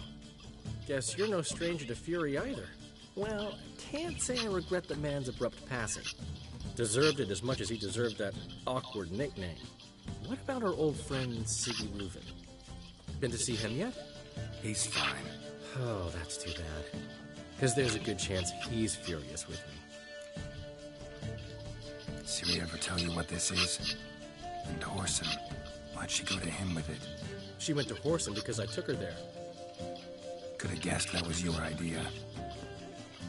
Guess you're no stranger to fury either. Well, can't say I regret the man's abrupt passing. Deserved it as much as he deserved that awkward nickname. What about our old friend Siggy Reuven? Been to see him yet? He's fine. Oh, that's too bad. Because there's a good chance he's furious with me. Ciri ever tell you what this is? And Whoreson, why'd she go to him with it? She went to Whoreson because I took her there. Could have guessed that was your idea.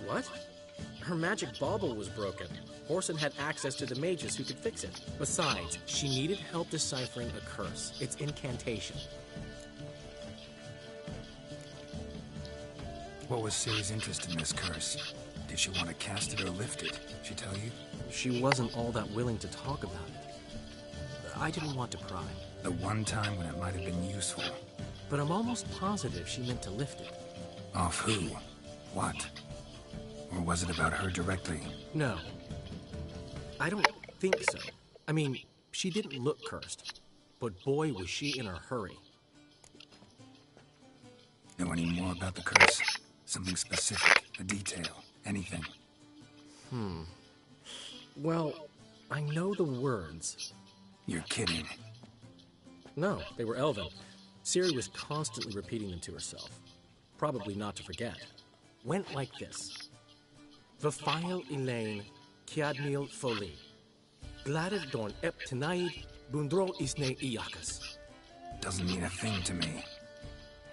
What? Her magic bauble was broken. Whoreson had access to the mages who could fix it. Besides, she needed help deciphering a curse. It's incantation. What was Ciri's interest in this curse? Did she want to cast it or lift it? She tell you? She wasn't all that willing to talk about it. I didn't want to pry. The one time when it might have been useful. But I'm almost positive she meant to lift it. Off who? What? Or was it about her directly? No. I don't think so. I mean, she didn't look cursed. But boy, was she in a hurry. Know any more about the curse? Something specific, a detail, anything? Well, I know the words. You're kidding. No, they were Elven. Ciri was constantly repeating them to herself. Probably not to forget. Went like this. Vafile Elaine, Kiadmil Foli. Gladed Dorn Ep Tenaid, Bundro Isne Iakas. Doesn't mean a thing to me.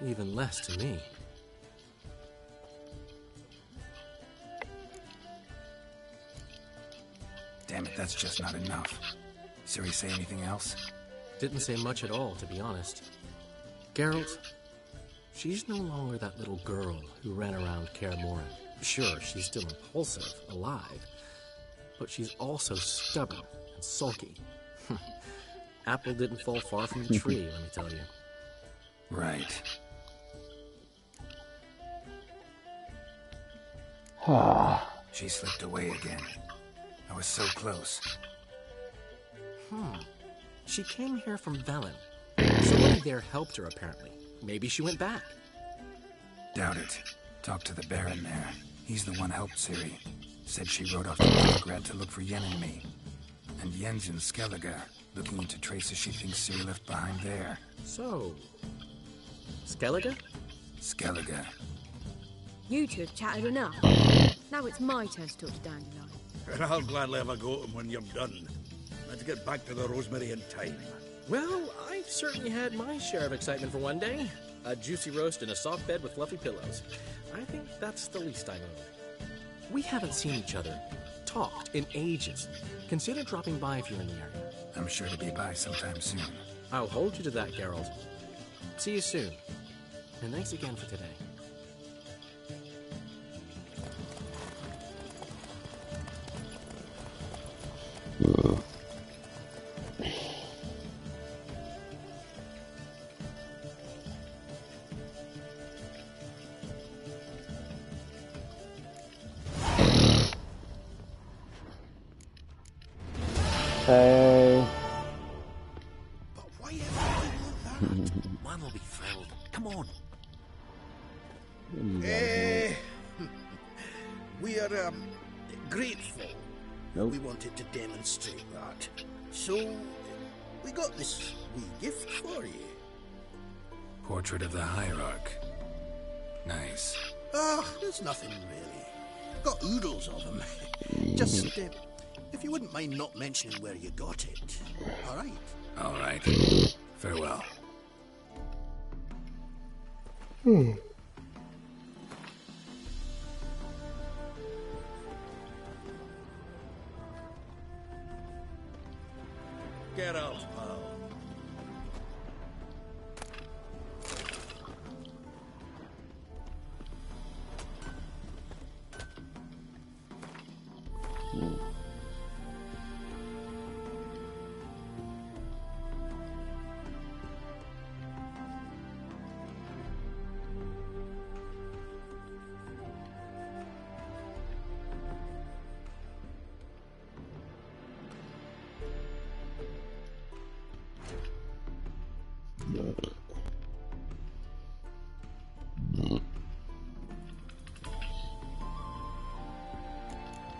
Even less to me. Damn it, that's just not enough. Ciri say anything else? Didn't say much at all, to be honest. Geralt, she's no longer that little girl who ran around Kaer Morhen. Sure, she's still impulsive, alive, but she's also stubborn and sulky. Apple didn't fall far from the tree, let me tell you. Right. She slipped away again. I was so close. She came here from Velen. Somebody there helped her, apparently. Maybe she went back. Doubt it. Talked to the Baron there. He's the one helped Ciri. Said she rode off to Novigrad to look for Yen and me. And Yen's in Skellige, looking into traces she thinks Ciri left behind there. So... Skellige? Skellige. You two have chatted enough. Now it's my turn to talk to Dandelion. And I'll gladly have a go at him when you're done. Let's get back to the Rosemary in time. Well, I've certainly had my share of excitement for one day. A juicy roast and a soft bed with fluffy pillows. I think that's the least I owe. We haven't seen each other, talked in ages. Consider dropping by if you're in the area. I'm sure to be by sometime soon. I'll hold you to that, Geralt. See you soon. And thanks again for today. Hey. But why everything like that? Man will be thrilled. Come on. We are grateful. Nope. We wanted to demonstrate that. So, we got this wee gift for you. Portrait of the Hierarch. Nice. Oh, there's nothing really. Got oodles of them. Just, if you wouldn't mind not mentioning where you got it. All right? All right. Farewell. Get out, pal.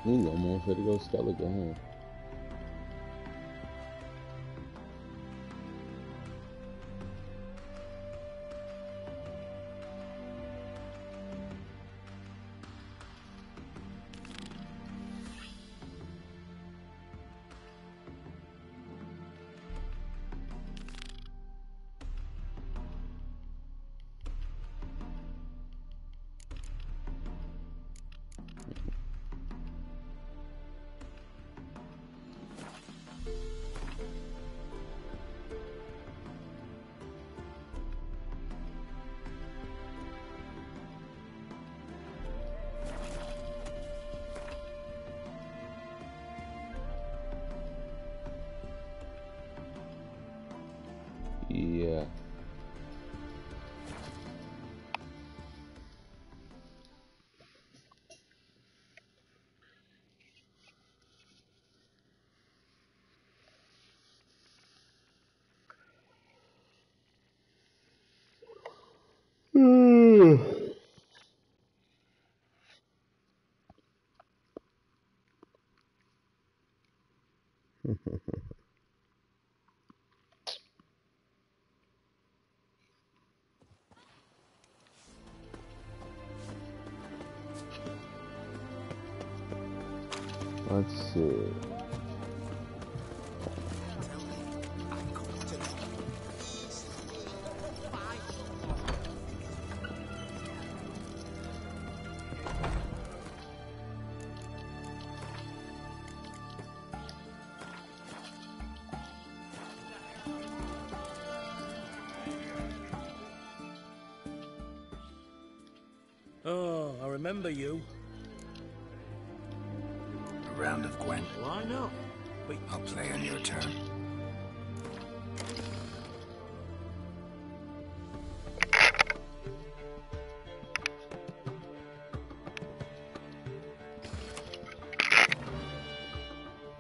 Ooh, I'm almost ready to go Skellige, huh? Yeah. Let's see. Oh, I remember you. A round of Gwen. Why not? Wait. I'll play on your turn.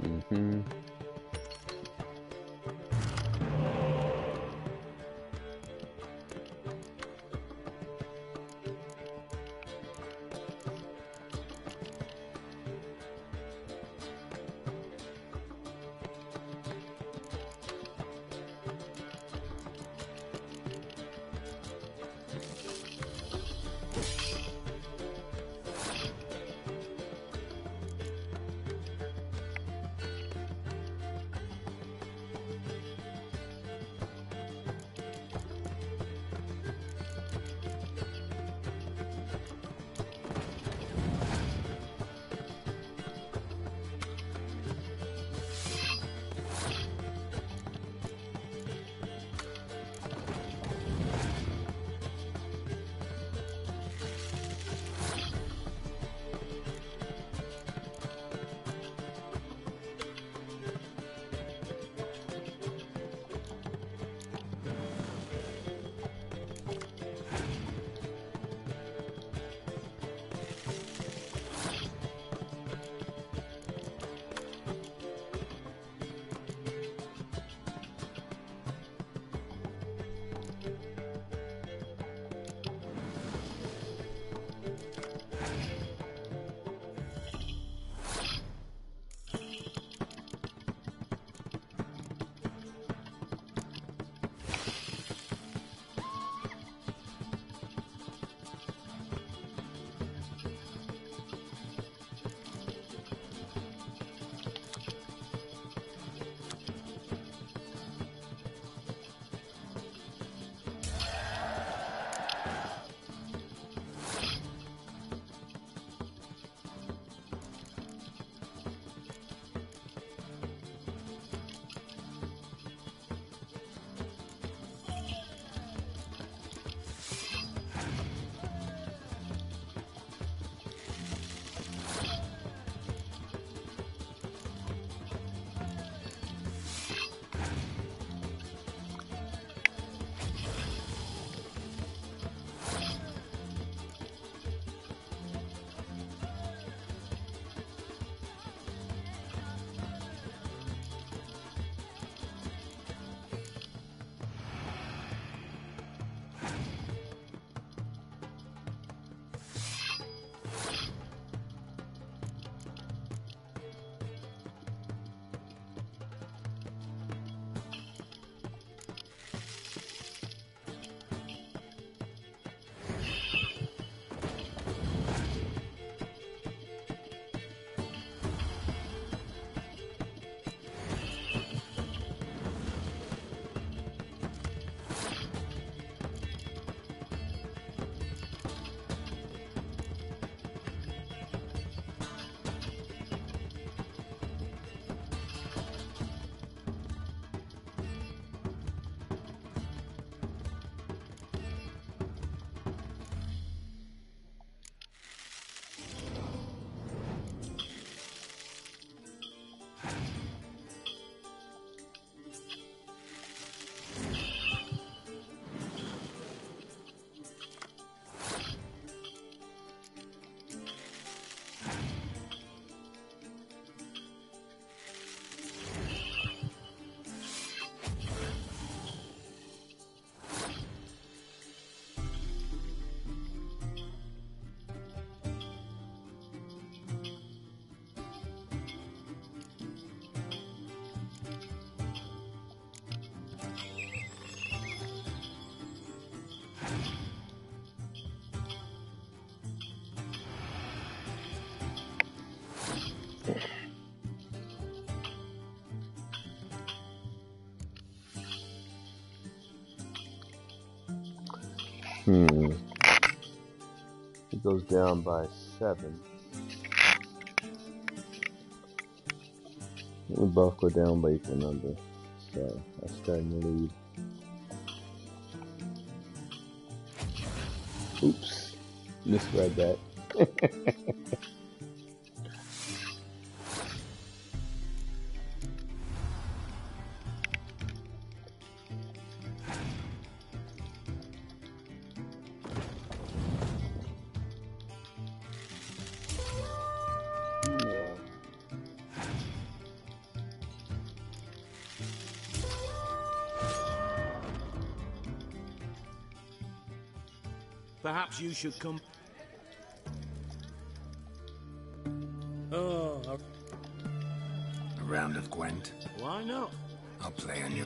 Mm-hmm. It goes down by 7. We both go down by equal number. So I start in the lead. Oops. Misread that. Perhaps you should come. Oh, A round of Gwent. why not? I'll play on you.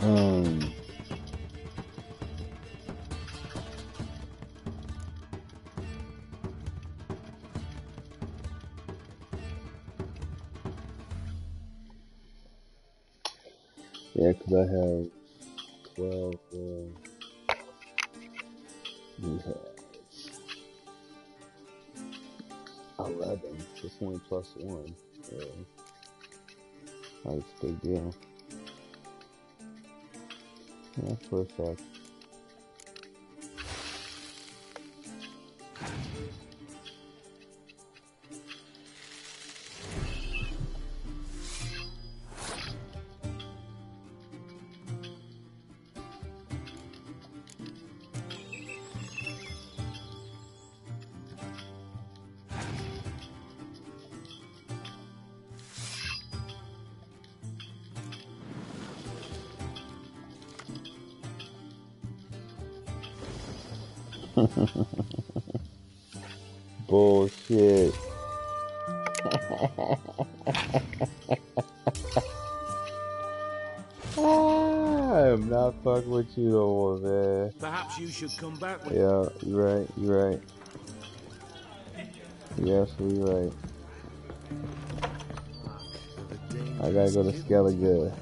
Yeah, because I have 12, he has 11, so 20 plus 1, yeah. That's a big deal. Yeah, for a sec. Bullshit. I'm not fucking with you no more, man. Perhaps you should come back with... Yeah, you're right, you're right. You're absolutely right. I gotta go to Skellige.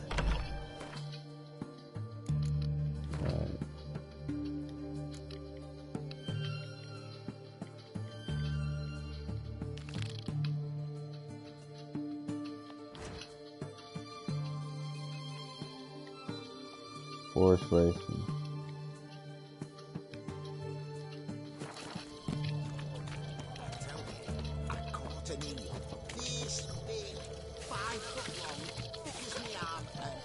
Horse racing. I caught an eel. This big, 5 foot long, thick as me arm, and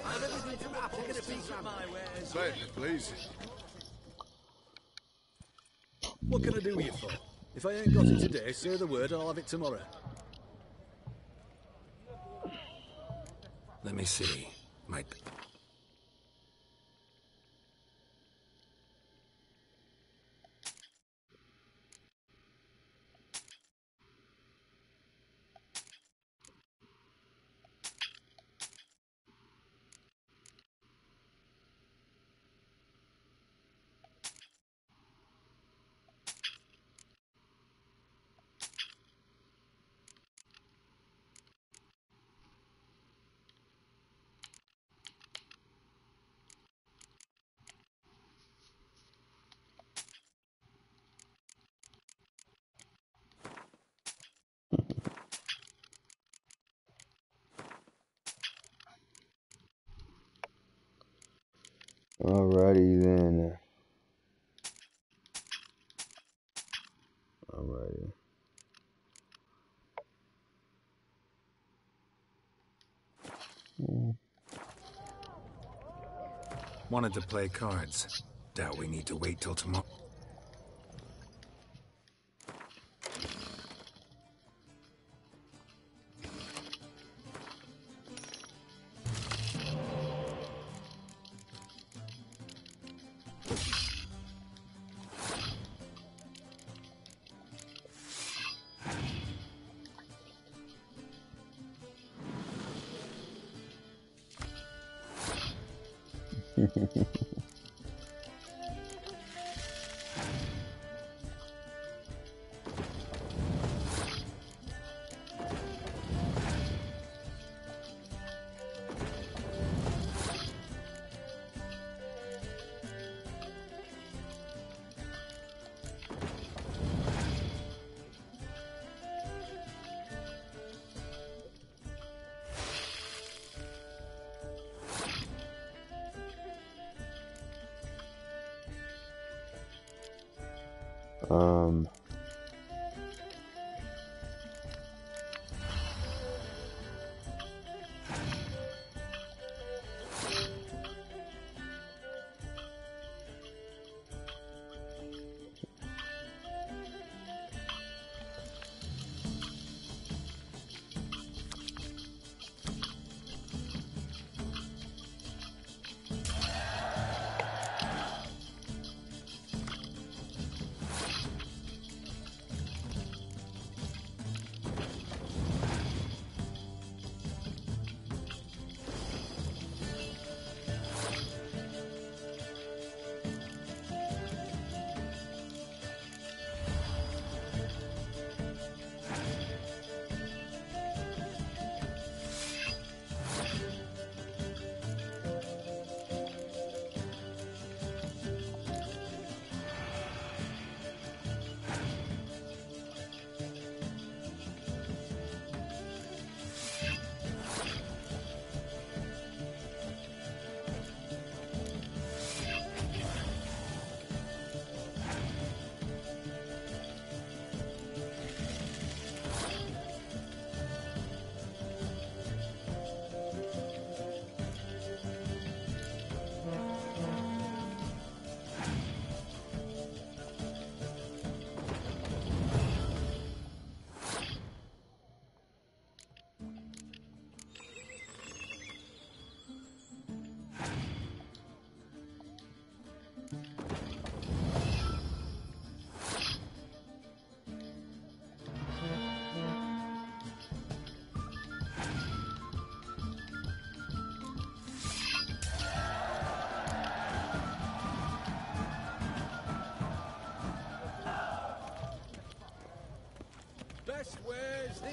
I've everything to wrap. Get a piece of my wares. Certainly, please. What can I do you for? If I ain't got it today, say the word and I'll have it tomorrow. Let me see. Might... Alrighty then. Alrighty. Wanted to play cards. Doubt we need to wait till tomorrow.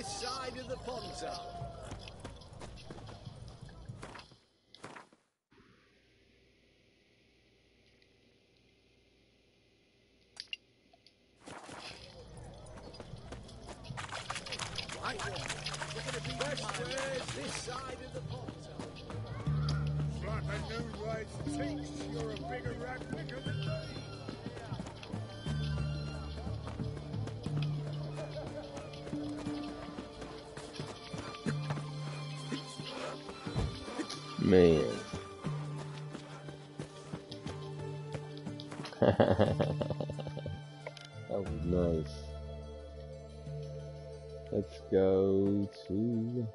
this side of the ponton. Right, we're going to be best ways this side of the ponton. Like a new race thinks you're a bigger replica than me. Man. That was nice. Let's go to